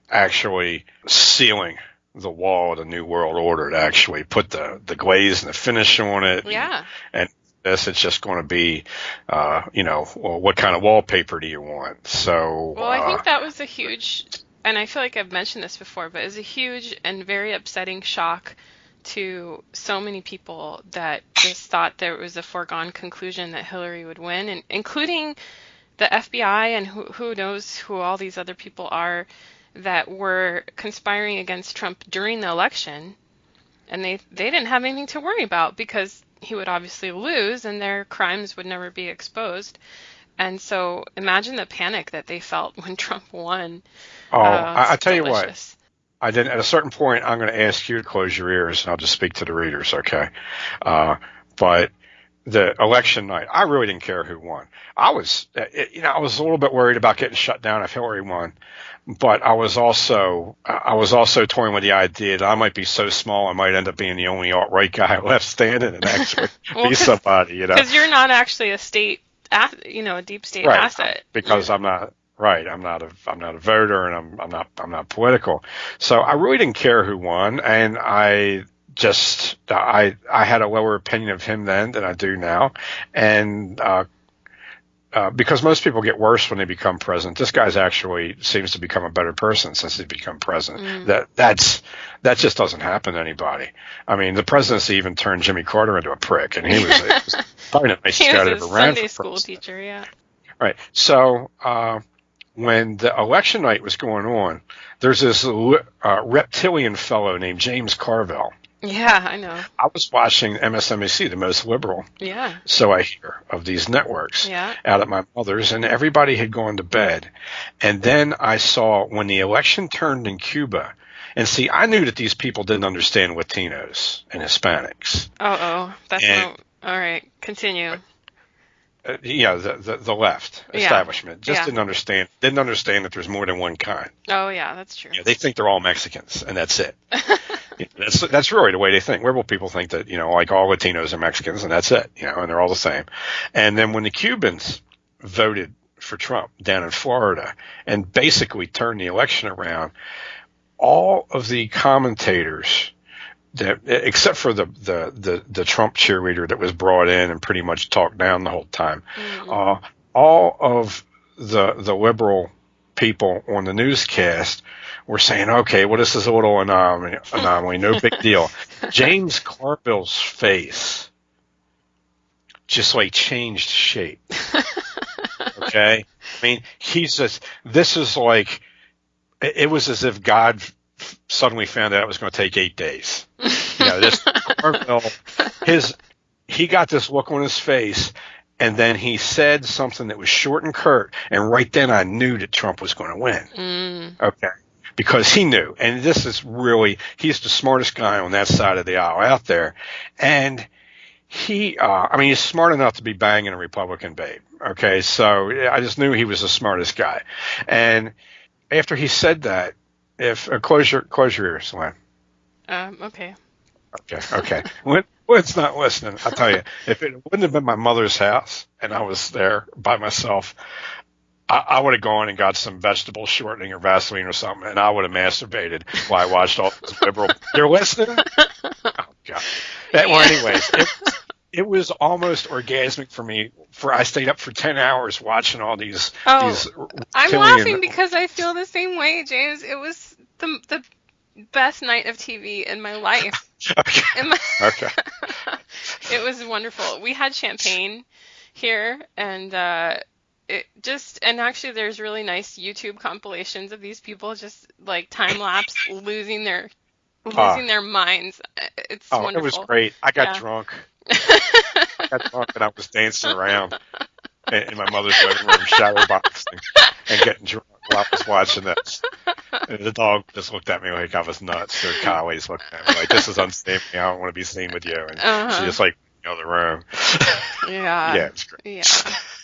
actually sealing the wall of the New World Order, to actually put the glaze and the finish on it.
Yeah.
And this, it's just going to be, well, what kind of wallpaper do you want? So.
Well, I think that was a huge, and I feel like I've mentioned this before, but it was a huge and very upsetting shock to so many people that just thought there was a foregone conclusion that Hillary would win, and including the FBI and who knows who all these other people are that were conspiring against Trump during the election, and they didn't have anything to worry about because he would obviously lose and their crimes would never be exposed. And so imagine the panic that they felt when Trump won.
I tell you what,
delicious.
at a certain point, I'm going to ask you to close your ears, and I'll just speak to the readers, okay? But the election night, I really didn't care who won. I was a little bit worried about getting shut down if Hillary won, but I was also toying with the idea that I might be so small I might end up being the only alt-right guy left standing and actually be somebody,
Because you're not actually a deep state
right,
asset.
Because I'm not. Right, I'm not a voter, and I'm not political. So I really didn't care who won, and I had a lower opinion of him then than I do now, and because most people get worse when they become president. This guy's actually seems to become a better person since he's become president. That just doesn't happen to anybody. I mean, the presidency even turned Jimmy Carter into a prick, and he was probably the nicest guy that ever ran for
Sunday school
president.
teacher, yeah.
Right. So when the election night was going on, there's this reptilian fellow named James Carville.
Yeah, I know.
I was watching MSNBC, the most liberal.
Yeah.
So I hear of these networks
out
at my mother's, and everybody had gone to bed. And then I saw when the election turned in Cuba, and see, I knew that these people didn't understand Latinos and Hispanics.
All right, continue.
The left establishment just didn't understand that there's more than one kind.
Oh yeah, that's true.
They think they're all Mexicans, and that's it. That's really the way they think. Liberal people think that like all Latinos are Mexicans, and that's it. And they're all the same. And then when the Cubans voted for Trump down in Florida and basically turned the election around, all of the commentators, except for the Trump cheerleader that was brought in and pretty much talked down the whole time, all of the liberal people on the newscast were saying, okay, well, this is a little anomaly, no big deal. James Carville's face just like changed shape. Okay? I mean, this is like, it was as if God suddenly found out it was going to take 8 days. This Carville, he got this look on his face, and then he said something that was short and curt, and right then I knew that Trump was going to win. Okay. Because he knew, and this is really, he's the smartest guy on that side of the aisle out there, and he's smart enough to be banging a Republican babe. Okay. So I just knew he was the smartest guy. And after he said that, close your ears, Lynn.
Okay.
Okay. Lynn's not listening. I'll tell you, if it wouldn't have been my mother's house and I was there by myself, I would have gone and got some vegetable shortening or Vaseline or something, and I would have masturbated while I watched all this liberal. You're listening? Oh God. Well, anyways, it was almost orgasmic for me. I stayed up for 10 hours watching all these.
I'm laughing because I feel the same way, James. It was the best night of TV in my life.
Okay. Okay.
It was wonderful. We had champagne here, and actually there's really nice YouTube compilations of these people just like time lapse losing their minds. It's wonderful.
It was great. I got drunk. I got drunk and I was dancing around in my mother's living room, shadow boxing and getting drunk while I was watching this. And the dog just looked at me like I was nuts. Her collies looked at me like, this is unsafe. I don't want to be seen with you. And she just like the other room.
Yeah.
Yeah, it's great.
Yeah.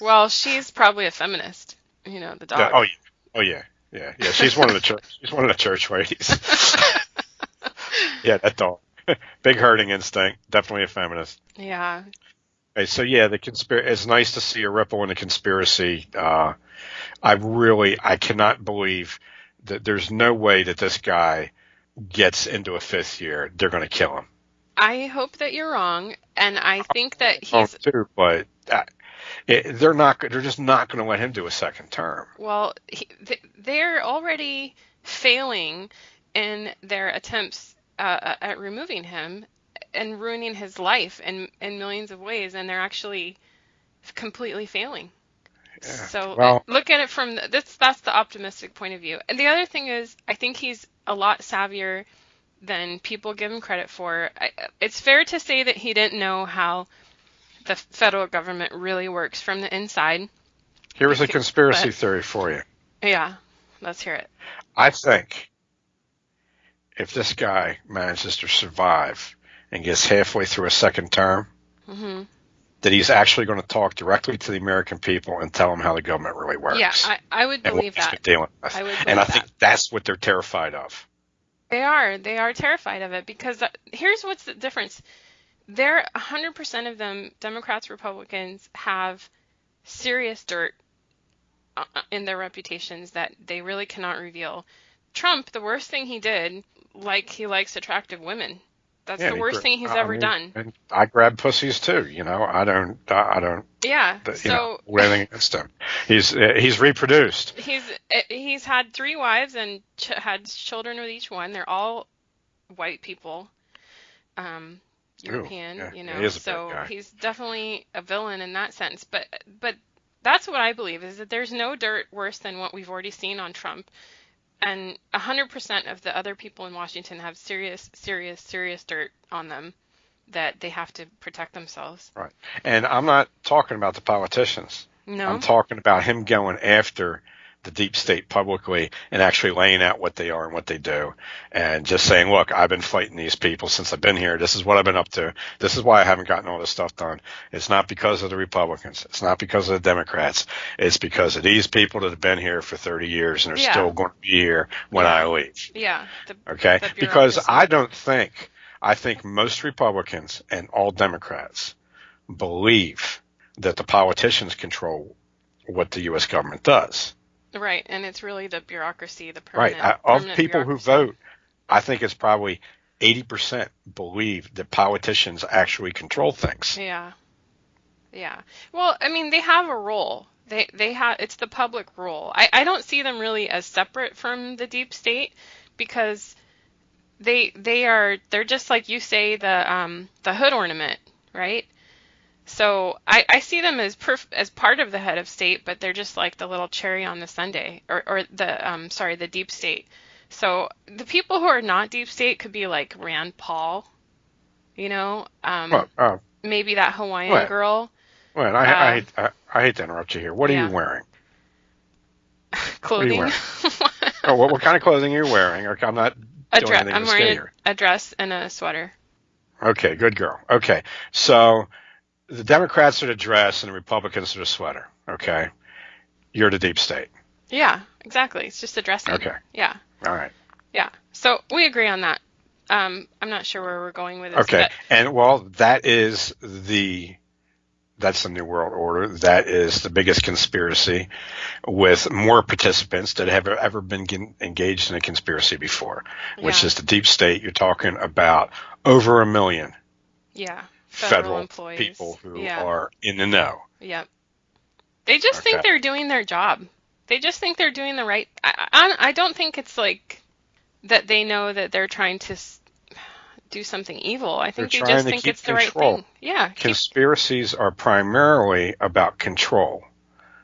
Well, she's probably a feminist. The dog.
Oh yeah. Oh yeah. Yeah. Yeah. She's one of the church. She's one of the church ladies. Yeah, that dog. Big herding instinct. Definitely a feminist.
Yeah.
Okay, so yeah, it's nice to see a ripple in the conspiracy. I cannot believe that there's no way that this guy gets into a fifth year. They're going to kill him.
I hope that you're wrong, and I think that he's
too, but they're not. They're just not going to let him do a second term.
Well, they're already failing in their attempts at removing him and ruining his life in millions of ways, and they're actually completely failing. Yeah. So look at it from that's the optimistic point of view. And the other thing is, I think he's a lot savvier than people give him credit for. It's fair to say that he didn't know how the federal government really works from the inside.
Here's a conspiracy theory for you.
Yeah, let's hear it.
I think if this guy manages to survive and gets halfway through a second term, that he's actually going to talk directly to the American people and tell them how the government really works.
Yeah, I would believe that.
And I think that's what they're terrified of.
They are terrified of it because here's what's the difference. They're 100% of them, Democrats, Republicans, have serious dirt in their reputations that they really cannot reveal. Trump, the worst thing he did, he likes attractive women. That's the worst thing he's ever done.
And I grab pussies too, I don't.
Yeah.
Anything against him. He's reproduced.
He's had 3 wives and had children with each one. They're all white people, European.
Ooh, yeah,
so he's definitely a villain in that sense. But that's what I believe is that there's no dirt worse than what we've already seen on Trump. And 100% of the other people in Washington have serious dirt on them that they have to protect themselves.
Right. And I'm not talking about the politicians.
No.
I'm talking about him going after the deep state publicly and actually laying out what they are and what they do and just saying, look, I've been fighting these people since I've been here. This is what I've been up to. This is why I haven't gotten all this stuff done. It's not because of the Republicans. It's not because of the Democrats. It's because of these people that have been here for 30 years and are still going to be here when I leave.
Yeah.
Okay? Because I think most Republicans and all Democrats believe that the politicians control what the U.S. government does.
Right, and it's really the bureaucracy, the permanent.
Right, of people who vote, I think it's probably 80% believe that politicians actually control things.
Yeah. Well, I mean, they have a role. They have. It's the public role. I don't see them really as separate from the deep state because they're just like you say the hood ornament, right? So I see them as part of the head of state, but they're just like the little cherry on the sundae, or the deep state. So the people who are not deep state could be like Rand Paul, maybe that Hawaiian girl.
Well, I hate to interrupt you here. What are you wearing?
Clothing.
What are you wearing? What kind of clothing are you wearing? I'm not doing anything
I'm wearing a dress and a sweater.
Okay, good girl. Okay, so the Democrats are the dress and the Republicans are the sweater. Okay, you're the deep state.
Yeah, exactly. It's just a dressing.
Okay.
Yeah.
All right.
Yeah. So we agree on that. I'm not sure where we're going with this.
Okay, and that's the New World Order. That is the biggest conspiracy with more participants that have ever been engaged in a conspiracy before, which is the deep state. You're talking about over 1 million federal employees. People who are in the know.
Yep. They just think they're doing their job. They just think they're doing the right. I don't think it's like that they know that they're trying to do something evil. I think they just think it's the right thing. Yeah.
Conspiracies are primarily about control.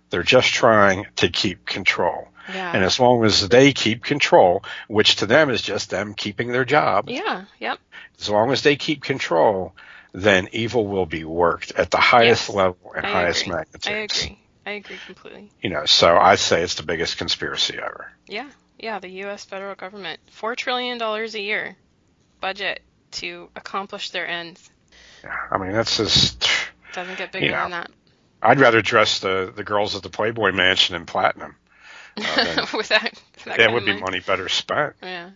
They're just trying to keep control.
Yeah.
And as long as they keep control, which to them is just them keeping their job.
Yeah. Yep.
As long as they keep control, then evil will be worked at the highest level and highest magnitude.
I agree completely.
So I'd say it's the biggest conspiracy ever.
Yeah. Yeah. The U.S. federal government, $4 trillion a year budget to accomplish their ends.
I mean, that's just...
Doesn't get bigger than that.
I'd rather dress the girls at the Playboy Mansion in platinum.
With that
would be money better spent.
Yeah.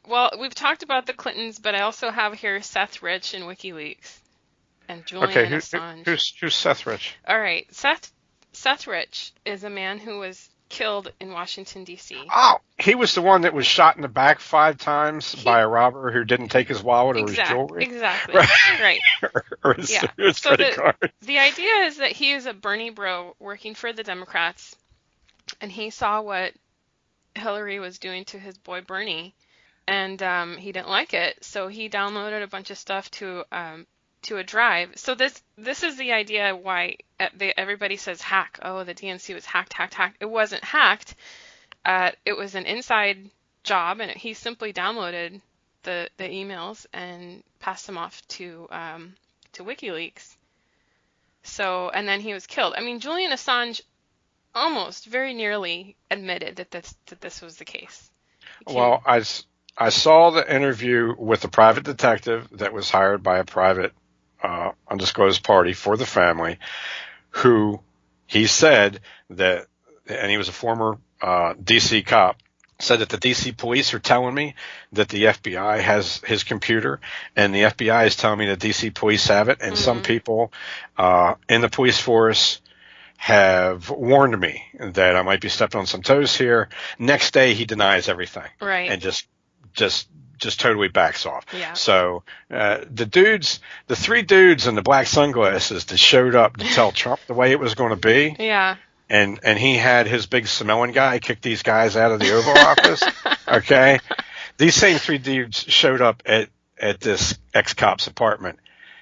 Well, we've talked about the Clintons, but I also have here Seth Rich in WikiLeaks and Julian Assange.
Who's Seth Rich?
All right, Seth Rich is a man who was killed in Washington, D.C.
Oh, he was the one that was shot in the back 5 times by a robber who didn't take his wallet or his jewelry?
Exactly. Right.
or his credit card.
The idea is that he is a Bernie bro working for the Democrats, and he saw what Hillary was doing to his boy Bernie, and he didn't like it, so he downloaded a bunch of stuff to a drive. So this is the idea why everybody says hack. Oh, the DNC was hacked. It wasn't hacked. It was an inside job, and he simply downloaded the emails and passed them off to WikiLeaks. So, and then he was killed. I mean, Julian Assange almost very nearly admitted that this was the case.
Well, I saw the interview with the private detective that was hired by a private undisclosed party for the family, who he said that, and he was a former DC cop, said that the DC police are telling me that the FBI has his computer, and the FBI is telling me that DC police have it, and some people in the police force have warned me that I might be stepping on some toes here. Next day, he denies everything,
right,
and just totally backs off.
Yeah.
So the 3 dudes in the black sunglasses that showed up to tell Trump the way it was going to be.
Yeah.
And he had his big Samoan guy kick these guys out of the Oval Office. Okay. These same 3 dudes showed up at this ex-cop's apartment,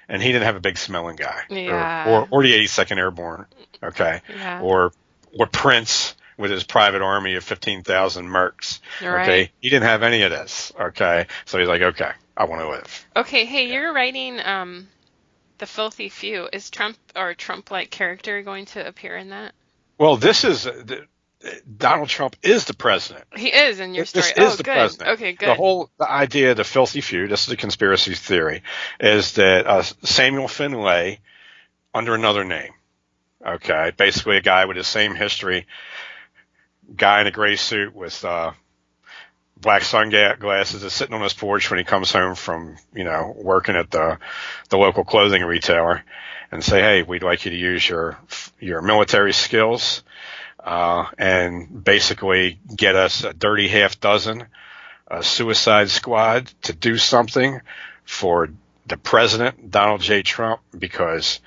and he didn't have a big Samoan guy.
Yeah.
Or the 82nd Airborne. Okay.
Yeah.
Or Prince with his private army of 15,000 mercs.
Right.
Okay. He didn't have any of this. Okay. So he's like, okay, I want to live.
Okay. Hey, you're writing The Filthy Few. Is Trump or a Trump-like character going to appear in that?
Well, this is Donald Trump is the president.
He is in your story.
This is the president.
Okay, good.
The idea of the Filthy Few, this is a conspiracy theory, is that Samuel Finlay, under another name, okay, basically a guy with the same history, guy in a gray suit with black sunglasses is sitting on his porch when he comes home from, working at the local clothing retailer, and say, hey, we'd like you to use your military skills and basically get us a dirty half dozen, a suicide squad, to do something for the president, Donald J. Trump, because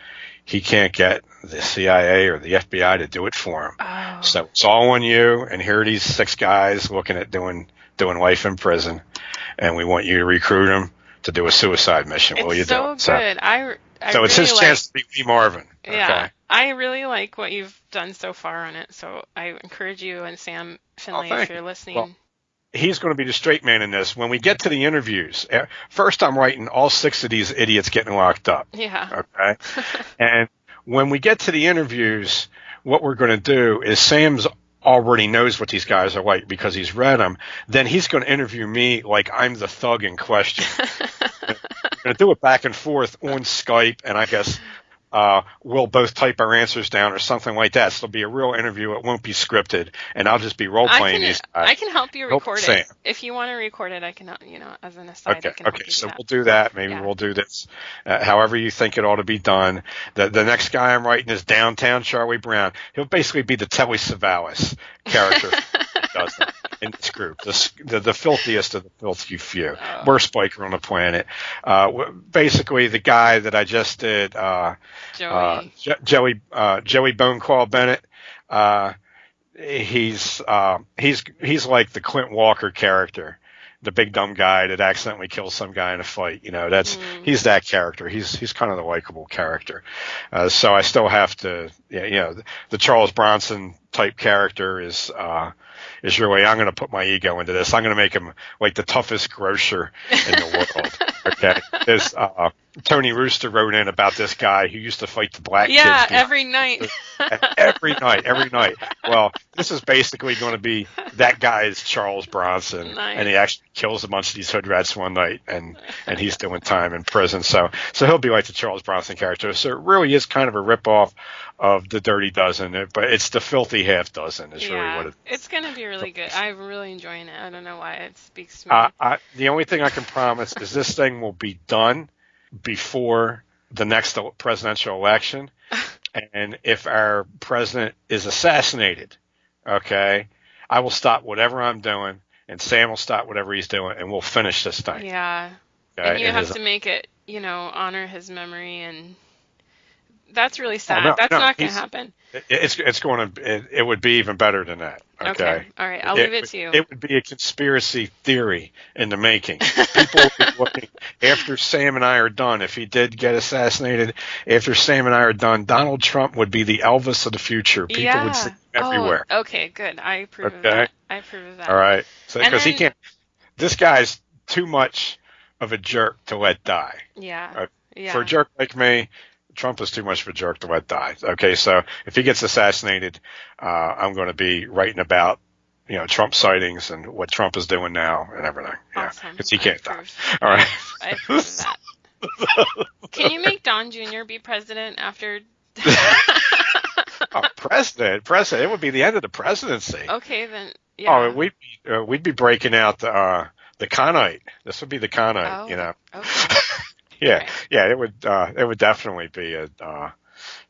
he can't get the CIA or the FBI to do it for him.
Oh.
So it's all on you, and here are these 6 guys looking at doing life in prison, and we want you to recruit them to do a suicide mission. Will you do it?
So good.
So it's his chance to be Lee Marvin. Okay?
Yeah, I really like what you've done so far on it. So I encourage you and Sam Finlay, if you're listening.
Well, he's going to be the straight man in this. When we get to the interviews, first I'm writing all 6 of these idiots getting locked up.
Yeah.
Okay. And when we get to the interviews, what we're going to do is Sam's already knows what these guys are like because he's read them. Then he's going to interview me like I'm the thug in question. We're going to do it back and forth on Skype, and I guess we'll both type our answers down or something like that. So it'll be a real interview. It won't be scripted, and I'll just be role-playing these guys.
I can help you record it. If you want to record it, I can, as an aside, I can help you
so
do that.
We'll do that. Maybe we'll do this however you think it ought to be done. The next guy I'm writing is Downtown Charlie Brown. He'll basically be the Telly Savalas character that does that in this group, the filthiest of the filthy few, worst biker on the planet. Basically, the guy that I just did, Joey Boneclaw Bennett. He's like the Clint Walker character, the big dumb guy that accidentally kills some guy in a fight. He's that character. He's kind of the likable character. So I still have to, the Charles Bronson type character is really, I'm going to put my ego into this. I'm going to make him like the toughest grocer in the world. Okay. There's Tony Rooster wrote in about this guy who used to fight the black kids.
Yeah, every night.
every night. Well, this is basically going to be that guy's Charles Bronson,
nice.
And he actually kills a bunch of these hood rats one night, and he's doing time in prison. So he'll be like the Charles Bronson character. So it really is kind of a ripoff of the Dirty Dozen, but it's the filthy half dozen is really what it is.
It's going to be really good. I'm really enjoying it. I don't know why it speaks to me.
The only thing I can promise is this thing will be done before the next presidential election. And if our president is assassinated, okay, I will stop whatever I'm doing, and Sam will stop whatever he's doing, and we'll finish this thing.
Yeah.
Okay?
And you have to make it, honor his memory, and that's really sad.
No,
that's not going to happen.
It would be even better than that. Okay.
All right. I'll leave it to you.
It would be a conspiracy theory in the making. People would be looking after Sam and I are done. If he did get assassinated, after Sam and I are done, Donald Trump would be the Elvis of the future. People would see him everywhere.
Oh, okay, good. I approve of that. I approve of that.
All right. So because he can't. This guy's too much of a jerk to let die.
Yeah.
For a jerk like me, Trump is too much of a jerk to let die. Okay, so if he gets assassinated, I'm going to be writing about, Trump sightings and what Trump is doing now and everything.
Awesome.
Because he can't die. All right.
I approve of that. Can you make Don Jr. be president after?
President. It would be the end of the presidency.
Okay, then. Yeah.
Oh, we'd be breaking out the Conite. This would be the Conite.
Okay.
Yeah,
right.
Yeah, it would definitely be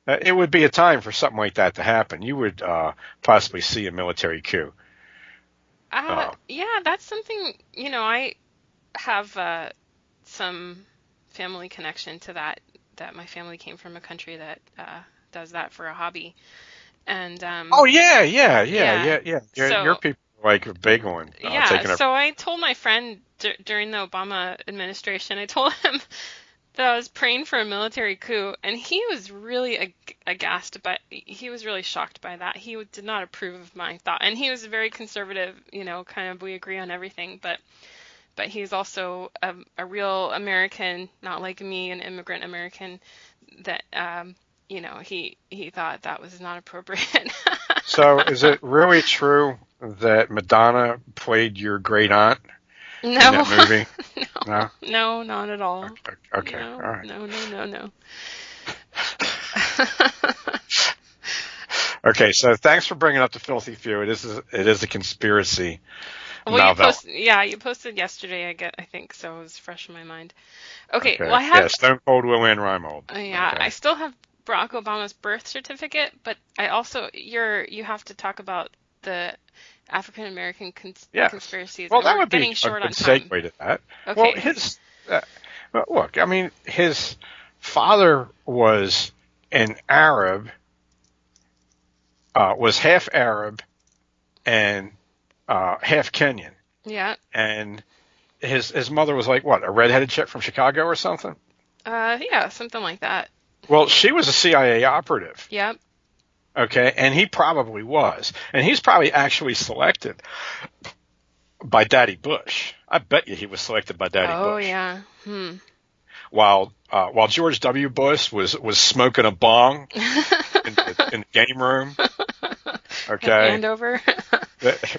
it would be a time for something like that to happen. You would possibly see a military coup.
Yeah, that's something, I have some family connection to that my family came from a country that does that for a hobby. And
yeah. Your people are like a big one.
So I told my friend during the Obama administration, I told him that I was praying for a military coup, and he was really aghast, but he was really shocked by that. He did not approve of my thought, and he was very conservative, kind of we agree on everything, but he's also a real American, not like me, an immigrant American, that he thought that was not appropriate.
So is it really true that Madonna played your great aunt in that movie?
No, not at all.
Okay.
No,
all right.
No.
Okay, so thanks for bringing up the Filthy Few. It is a conspiracy novel.
You posted yesterday, I think, so it was fresh in my mind. Okay. Well, I have...
Yeah, Stone Cold Willian Reimold.
Yeah, okay. I still have Barack Obama's birth certificate, but I also, you have to talk about the African American conspiracies.
Well, that would be a
good
segue to that.
Okay.
Well, look, I mean, his father was an Arab, was half Arab and half Kenyan.
Yeah.
And his mother was like, what, a redheaded chick from Chicago or something?
Yeah, something like that.
Well, she was a CIA operative.
Yep.
Okay, and he probably was. And he's probably actually selected by Daddy Bush. I bet you he was selected by Daddy Bush.
Oh, yeah.
While George W. Bush was smoking a bong in the game room. Okay.
Andover.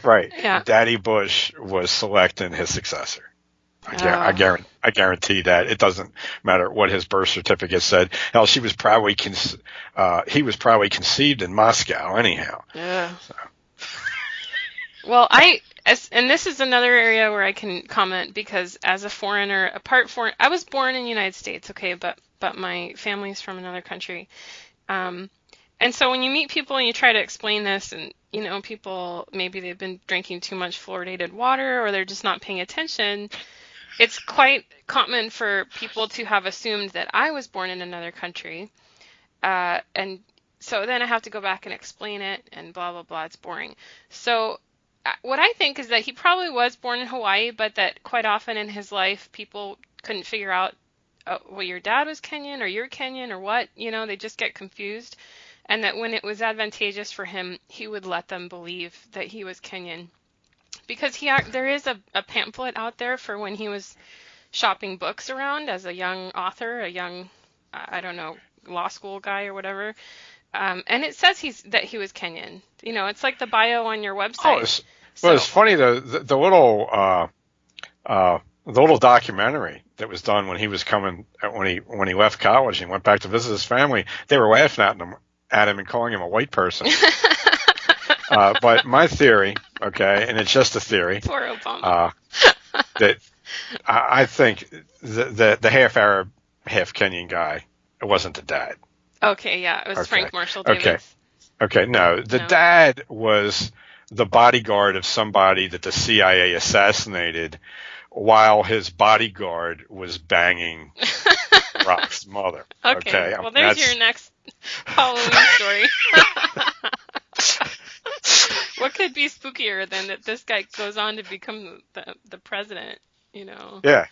Right.
Yeah.
Daddy Bush was selecting his successor. I guarantee that. It doesn't matter what his birth certificate said. Hell, he was probably conceived in Moscow anyhow.
Yeah. So. Well, and this is another area where I can comment, because as a foreigner, I was born in the United States, okay, but my family's from another country. And so when you meet people and you try to explain this, and people, maybe they've been drinking too much fluoridated water, or they're just not paying attention. It's quite common for people to have assumed that I was born in another country. And so then I have to go back and explain it, and blah, blah, blah. It's boring. So what I think is that he probably was born in Hawaii, but that quite often in his life, people couldn't figure out, well, your dad was Kenyan, or you're Kenyan, or what. They just get confused. and that when it was advantageous for him, he would let them believe that he was Kenyan. Because there is a pamphlet out there for when he was shopping books around as a young author, a young, I don't know, law school guy or whatever. And it says that he was Kenyan. You know, it's like the bio on your website.
Well, it's funny though. The little documentary that was done when he was when he left college and went back to visit his family, they were laughing at him and calling him a white person. But my theory, okay, and it's just a theory.
Poor Obama.
That I think the half Arab, half Kenyan guy, it wasn't the dad.
Okay, yeah, it was Frank Marshall Davis.
Okay, no, the dad was the bodyguard of somebody that the CIA assassinated while his bodyguard was banging Rock's mother. Okay,
well, there's your next Halloween story. What could be spookier than that this guy goes on to become the president? You know.
Yeah.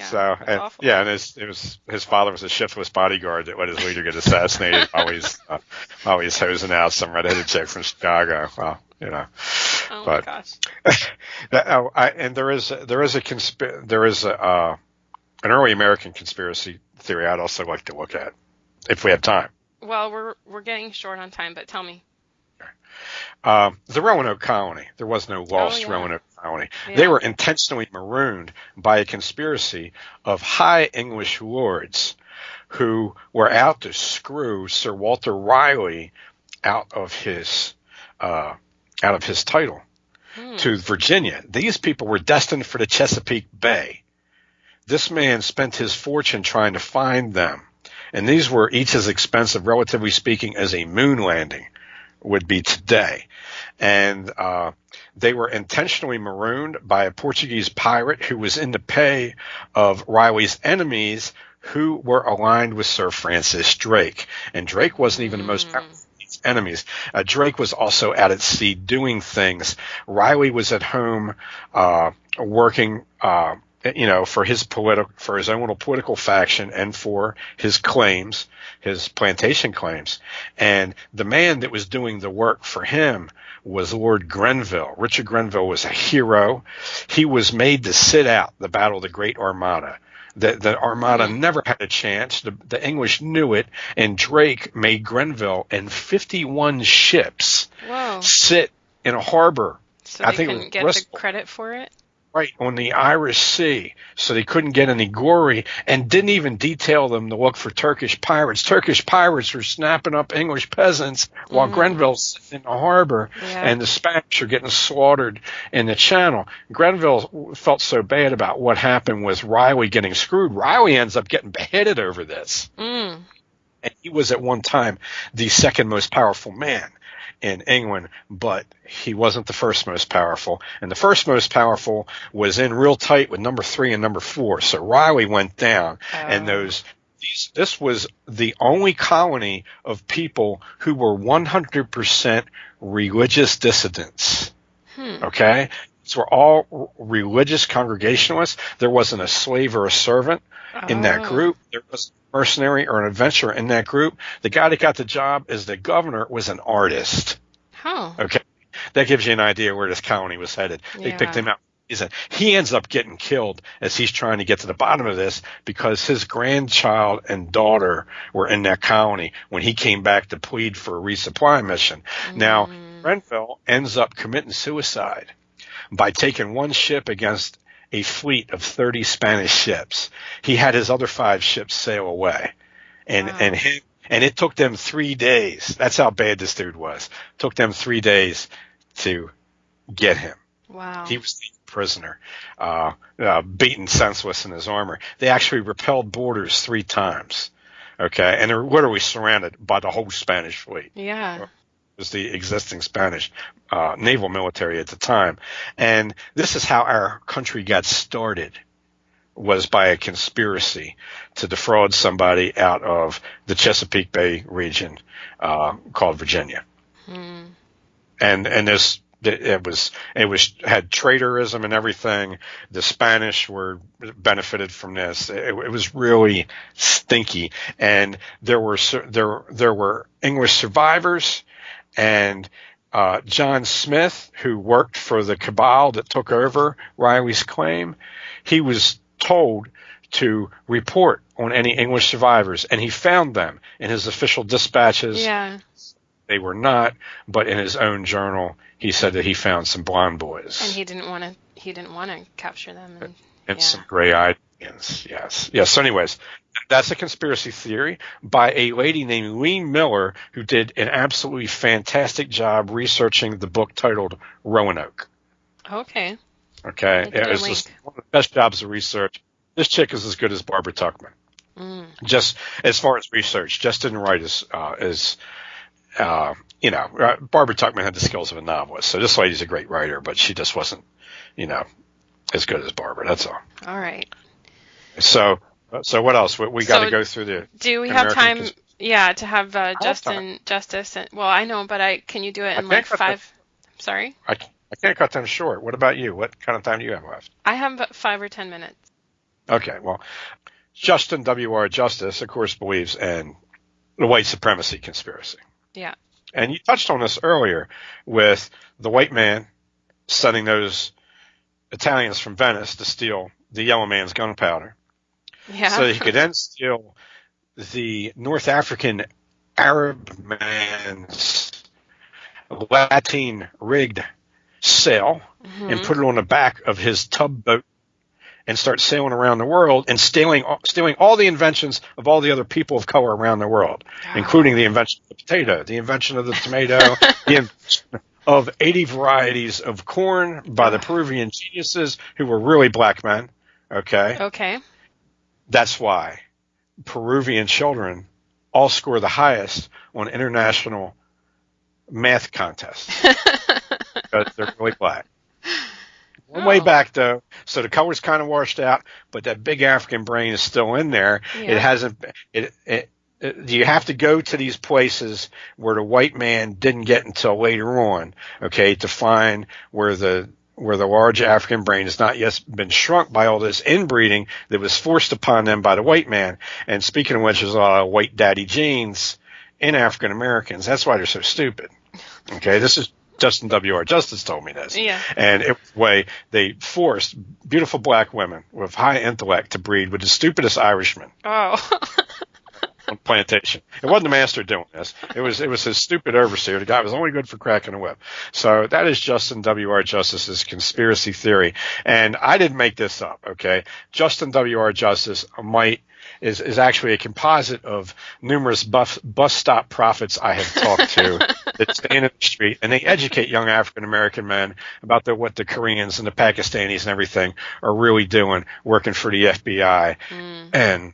So and his father was a shiftless bodyguard that let his leader get assassinated while he's hosing out some redheaded chick from Chicago. Well, you know.
Oh my gosh.
And there is an early American conspiracy theory I'd also like to look at if we have time.
Well, we're getting short on time, but tell me.
The Roanoke colony. There was no lost Roanoke colony. Yeah. They were intentionally marooned by a conspiracy of high English lords who were out to screw Sir Walter Raleigh out of his title to Virginia. These people were destined for the Chesapeake Bay. This man spent his fortune trying to find them, and these were each as expensive, relatively speaking, as a moon landing would be today. And they were intentionally marooned by a Portuguese pirate who was in the pay of Raleigh's enemies, who were aligned with Sir Francis Drake. And Drake wasn't even the most powerful of his enemies. Drake was also out at sea doing things. Raleigh was at home working for his own little political faction and for his claims, his plantation claims. And the man that was doing the work for him was Lord Grenville. Richard Grenville was a hero. He was made to sit out the Battle of the Great Armada. The Armada never had a chance. The English knew it, and Drake made Grenville and 51 ships sit in a harbor.
So they couldn't get the credit for it?
Right, on the Irish Sea, so they couldn't get any glory, and didn't even detail them to look for Turkish pirates. Turkish pirates were snapping up English peasants while Grenville's sitting in the harbor, and the Spanish are getting slaughtered in the Channel. Grenville felt so bad about what happened with Raleigh getting screwed. Raleigh ends up getting beheaded over this. And he was at one time the second most powerful man in England, but he wasn't the first most powerful. And the first most powerful was in real tight with number 3 and number 4. So Raleigh went down, and this was the only colony of people who were 100% religious dissidents. Okay? These were all religious Congregationalists. There wasn't a slave or a servant in that group. There was a mercenary or an adventurer in that group. The guy that got the job as the governor was an artist. Okay. That gives you an idea where this colony was headed. They picked him out. He ends up getting killed as he's trying to get to the bottom of this because his grandchild and daughter were in that colony when he came back to plead for a resupply mission. Now, Grenville ends up committing suicide by taking one ship against a fleet of 30 Spanish ships. He had his other 5 ships sail away, and it took them 3 days. That's how bad this dude was. It took them 3 days to get him.
Wow.
He was a prisoner, beaten senseless in his armor. They actually repelled borders 3 times. Okay, and they're literally surrounded by the whole Spanish fleet.
Yeah.
Was the existing Spanish naval military at the time. And this is how our country got started, was by a conspiracy to defraud somebody out of the Chesapeake Bay region called Virginia. And It had traitorism and everything. The Spanish benefited from this. It was really stinky, and there were English survivors, and John Smith, who worked for the cabal that took over Riley's claim, he was told to report on any English survivors, and he found them in his official dispatches.
Yeah.
They were not, but in his own journal, he said that he found some blonde boys.
And he didn't want to capture them.
And some gray-eyed Indians, yes. So anyways, that's a conspiracy theory by a lady named Lynn Miller, who did an absolutely fantastic job researching the book titled Roanoke.
Okay.
It was just one of the best jobs of research. This chick is as good as Barbara Tuchman. Just as far as research, just didn't write as Barbara Tuchman had the skills of a novelist. So this lady's a great writer, but she just wasn't, as good as Barbara. That's all.
All right.
So what else? We got to go through the.
Do we have time? To have Justice. Well, I know, but can you do it in like 5? Sorry.
I can't cut them short. What about you? What kind of time do you have left?
I have 5 or 10 minutes.
Okay. Well, Justin W.R. Justice, of course, believes in the white supremacy conspiracy.
Yeah.
And you touched on this earlier with the white man sending those Italians from Venice to steal the yellow man's gunpowder.
Yeah.
So he could then steal the North African Arab man's lateen-rigged sail and put it on the back of his tugboat and start sailing around the world and stealing all the inventions of all the other people of color around the world, including the invention of the potato, the invention of the tomato, the invention of 80 varieties of corn by the Peruvian geniuses who were really black men. Okay. That's why Peruvian children all score the highest on international math contests because they're really black. Way back though, so the color's kind of washed out, but that big African brain is still in there. Yeah. It hasn't. You have to go to these places where the white man didn't get until later on, to find where the large African brain has not yet been shrunk by all this inbreeding that was forced upon them by the white man. And speaking of which, there's a lot of white daddy genes in African Americans. That's why they're so stupid. This is. Justin W.R. Justice told me this.
Yeah.
And it was the way they forced beautiful black women with high intellect to breed with the stupidest Irishmen.
Oh.
On plantation. It wasn't the master doing this. It was his stupid overseer. The guy was only good for cracking a whip. So that is Justin W.R. Justice's conspiracy theory. And I didn't make this up, Justin W.R. Justice is actually a composite of numerous bus stop prophets I have talked to that stand in the street and they educate young African American men about what the Koreans and the Pakistanis and everything are really doing, working for the FBI and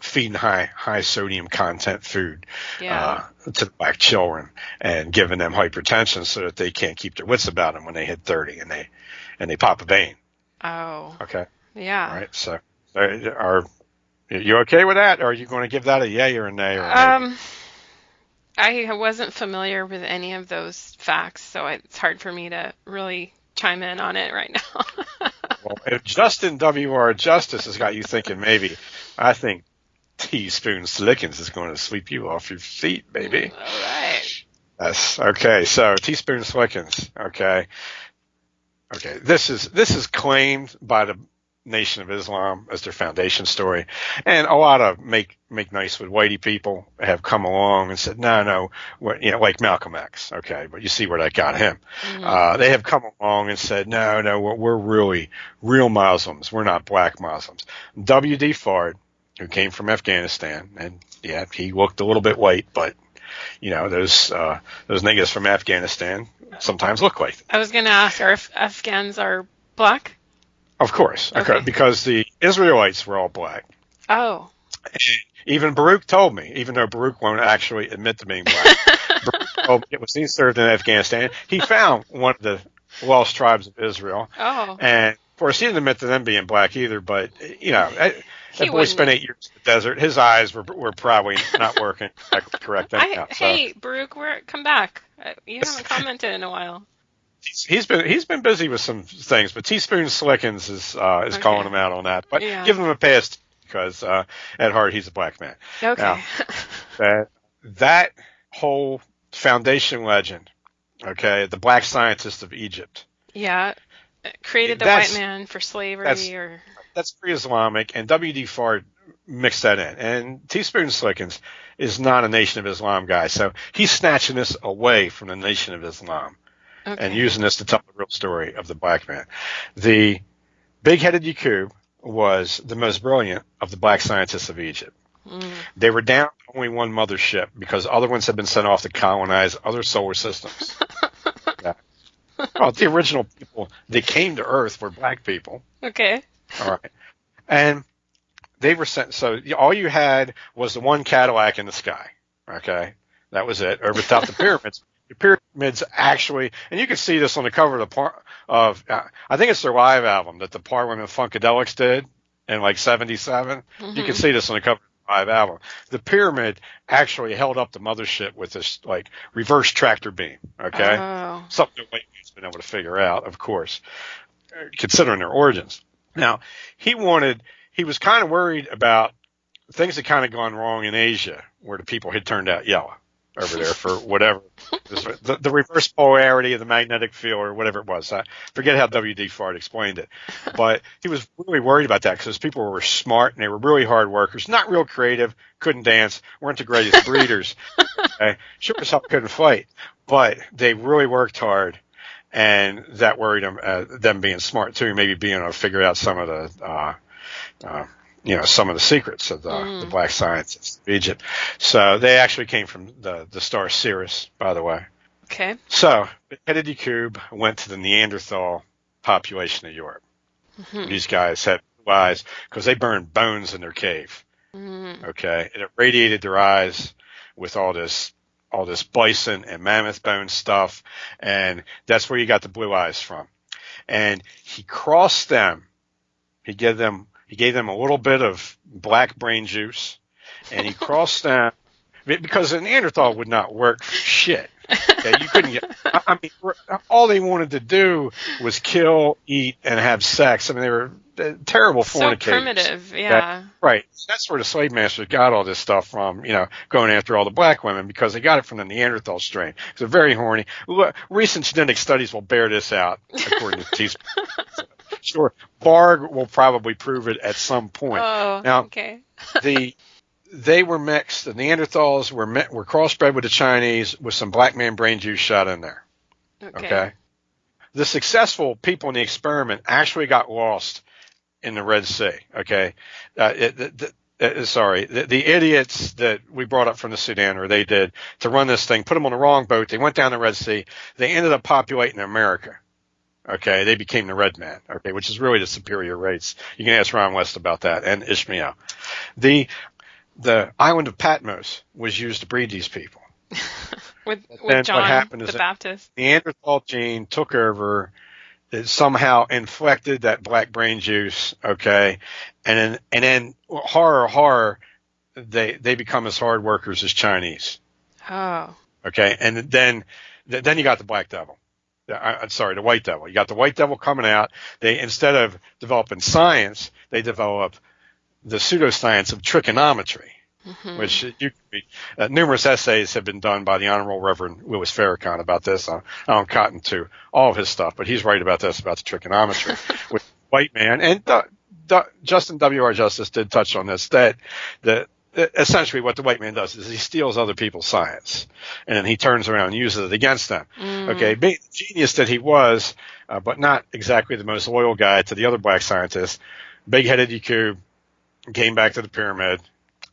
feeding high sodium content food to the black children and giving them hypertension so that they can't keep their wits about them when they hit 30 and they pop a vein.
Oh.
Okay.
Yeah.
All right. So are you okay with that? Or are you going to give that a yay or a nay? Or
I wasn't familiar with any of those facts, so it's hard for me to really chime in on it right now.
Well, if Justin W.R. Justice has got you thinking maybe, I think Teaspoon Slickens is going to sweep you off your feet, baby.
All right.
Yes. Okay. So Teaspoon Slickens. Okay. This is claimed by the Nation of Islam as their foundation story, and a lot of make nice with whitey people have come along and said no, like Malcolm X, but you see where that got him. They have come along and said no, we're really real Muslims, we're not black Muslims. W.D. Fard, who came from Afghanistan, and he looked a little bit white, but those niggas from Afghanistan sometimes look like them.
I was going to ask, are Afghans are black?
Of course, because the Israelites were all black.
Oh.
And even Baruch told me, even though Baruch won't actually admit to being black, Baruch told me it was he served in Afghanistan. He found one of the lost tribes of Israel.
Oh.
And, of course, he didn't admit to them being black either, but, that boy spent 8 years in the desert. His eyes were probably not working correct.
Hey, Baruch, come back. You haven't commented in a while.
he's been busy with some things, but Teaspoon Slickens is calling him out on that. But give him a pass because at heart he's a black man.
Okay.
Now, that whole Foundation legend, okay, the black scientist of Egypt.
Yeah, created the white man for slavery,
that's pre-Islamic, and W.D. Fard mixed that in. And Teaspoon Slickens is not a Nation of Islam guy, so he's snatching this away from the Nation of Islam and using this to tell the real story of the black man. The big-headed Yaqub was the most brilliant of the black scientists of Egypt. They were down to only one mothership because other ones had been sent off to colonize other solar systems. Well, the original people that came to Earth were black people.
Okay.
All right. And they were sent, so all you had was the one Cadillac in the sky. Okay. That was it. Over top the pyramids. The pyramids actually, and you can see this on the cover of I think it's their live album that the Parliament Funkadelics did in like 77. You can see this on the cover of the live album. The pyramid actually held up the mothership with this like reverse tractor beam. Okay.
Oh.
Something that Whiteman's been able to figure out, of course, considering their origins. Now, he was kind of worried about things that kind of gone wrong in Asia where the people had turned out yellow over there for whatever. The reverse polarity of the magnetic field or whatever it was. I forget how W.D. Fard explained it. But he was really worried about that because people were smart and they were really hard workers, not real creative, couldn't dance, weren't the greatest breeders. Okay? Sure as hell couldn't fight. But they really worked hard. And that worried them being smart too, maybe being able to figure out some of the, some of the secrets of the black scientists of Egypt. So they actually came from the star Sirius, by the way.
Okay.
So Headed Yaqub went to the Neanderthal population of Europe. These guys had blue eyes because they burned bones in their cave. Okay, and it radiated their eyes with all this bison and mammoth bone stuff, and that's where you got the blue eyes from. And he crossed them. He gave them a little bit of black brain juice, and he crossed them because a Neanderthal would not work for shit. Okay, you couldn't get. I mean, all they wanted to do was kill, eat, and have sex. I mean, they were terrible fornicators. So
primitive, yeah.
Right. That's where the slave masters got all this stuff from, going after all the black women because they got it from the Neanderthal strain. They're very horny. Recent genetic studies will bear this out, according to Teaspoon. Sure. Barg will probably prove it at some point.
Oh,
now,
okay.
They were mixed. The Neanderthals were crossbred with the Chinese with some black man brain juice shot in there. Okay. The successful people in the experiment actually got lost in the Red Sea. Okay. The idiots that we brought up from the Sudan, or they did to run this thing, put them on the wrong boat. They went down the Red Sea. They ended up populating America. Okay. They became the red man. Okay. Which is really the superior race. You can ask Ron West about that and Ishmael. The island of Patmos was used to breed these people.
with John
what happened
the
is
Baptist.
The Neanderthal gene took over. It somehow inflected that black brain juice. Okay. And then horror, they become as hard workers as Chinese.
Oh.
Okay. And then you got the black devil. The white devil. You got the white devil coming out. They, instead of developing science, they develop the pseudoscience of trigonometry, which numerous essays have been done by the Honorable Reverend Louis Farrakhan about this. I don't cotton to all of his stuff, but he's right about this, about the trigonometry with white man. And Justin W.R. Justice did touch on this, that essentially what the white man does is he steals other people's science, and then he turns around and uses it against them. Okay, being the genius that he was, but not exactly the most loyal guy to the other black scientists, big-headed Yaqub came back to the pyramid.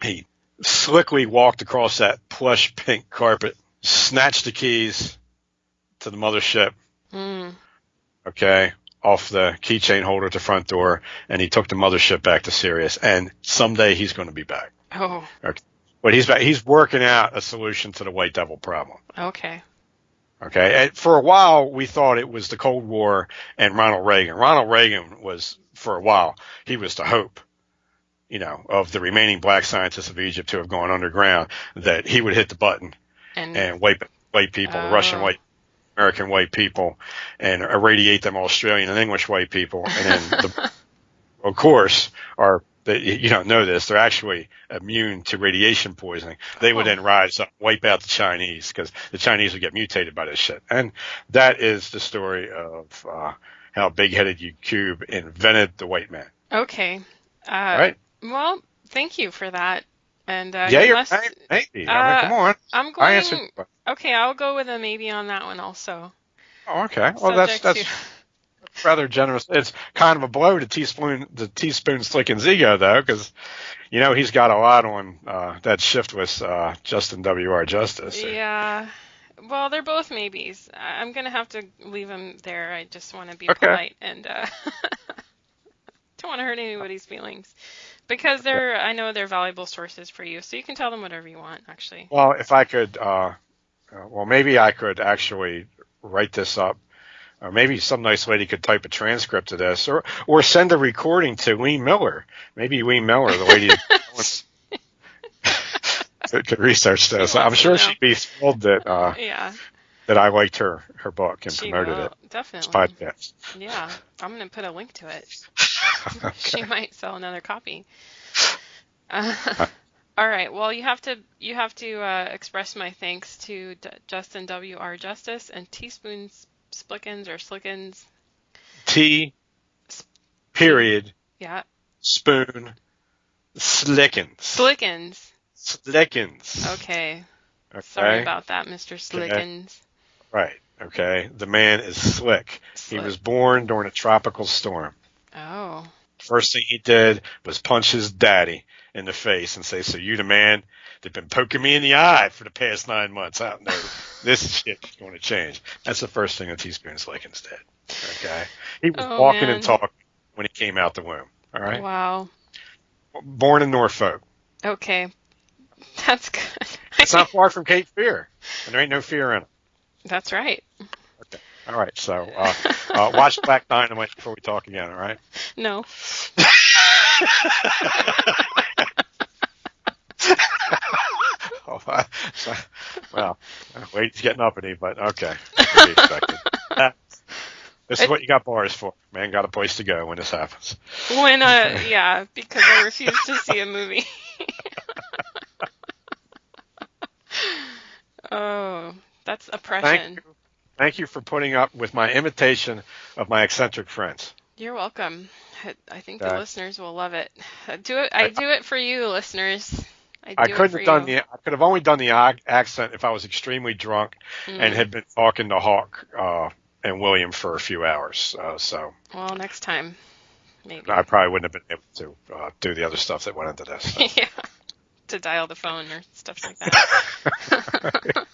He slickly walked across that plush pink carpet, snatched the keys to the mothership, okay, off the keychain holder at the front door, and he took the mothership back to Sirius. And someday he's going to be back.
Oh.
Okay. But he's back. He's working out a solution to the white devil problem.
Okay.
Okay. And for a while, we thought it was the Cold War and Ronald Reagan. Ronald Reagan was, for a while, he was the hope, of the remaining black scientists of Egypt who have gone underground, that he would hit the button and wipe people, Russian white. American white people and irradiate them Australian and English white people, and then of course, you don't know this, they're actually immune to radiation poisoning. They would then rise up, wipe out the Chinese, because the Chinese would get mutated by this shit. And that is the story of how big-headed Cube invented the white man.
Okay.
Right?
Well, thank you for that. And
you're right. Maybe. I mean, come on.
I'm going. Okay, I'll go with a maybe on that one also.
Oh, okay. Well, that's rather generous. It's kind of a blow to Teaspoon Slicken's ego, though, because he's got a lot on that shift with Justin W.R. Justice.
Yeah. Well, they're both maybes. I'm gonna have to leave them there. I just want to be polite and don't want to hurt anybody's feelings, because I know they're valuable sources for you. So you can tell them whatever you want, actually.
Well, if I could, maybe I could actually write this up. Or maybe some nice lady could type a transcript of this, or send a recording to Wayne Miller. Maybe Wayne Miller, the lady could research this. I'm sure she'd be thrilled that that I liked her book and promoted it.
Definitely.
Podcast.
Yeah, I'm going to put a link to it. Okay. She might sell another copy. All right. Well, you have to express my thanks to Justin W.R. Justice and Teaspoons. Splickens or Slickens.
T. Period.
Yeah.
Spoon. Slickens.
Slickens. Okay. Sorry about that, Mr. Slickens.
Okay. Right. Okay. The man is slick. He was born during a tropical storm.
Oh.
First thing he did was punch his daddy in the face and say, "So you the man? They've been poking me in the eye for the past 9 months. I don't know. This shit is going to change." That's the first thing that Teaspoon Slickens did. Okay. He was walking and talking when he came out the womb. All right.
Wow.
Born in Norfolk.
Okay. That's good.
It's not far from Cape Fear, and there ain't no fear in it.
That's right.
Okay. All right. So watch Black Dynamite before we talk again. All right.
No.
Well, Wade's getting uppity, but okay. To be expected. This is what you got bars for. Man got a place to go when this happens.
Because I refuse to see a movie. Oh, that's oppression.
Thank you for putting up with my imitation of my eccentric friends.
You're welcome. I think the listeners will love it. I do it for you, listeners. I could
have only done the accent if I was extremely drunk and had been talking to Hawk and William for a few hours.
Well, next time, maybe.
I probably wouldn't have been able to do the other stuff that went into this. So.
Yeah, to dial the phone or stuff like that.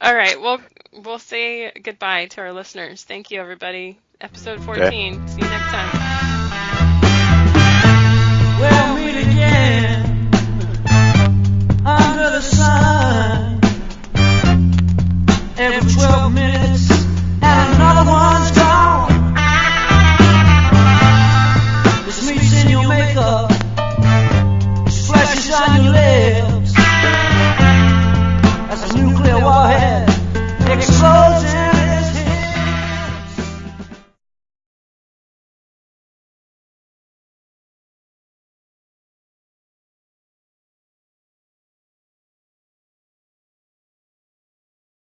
All right, well, we'll say goodbye to our listeners. Thank you, everybody. Episode 14. See you next time.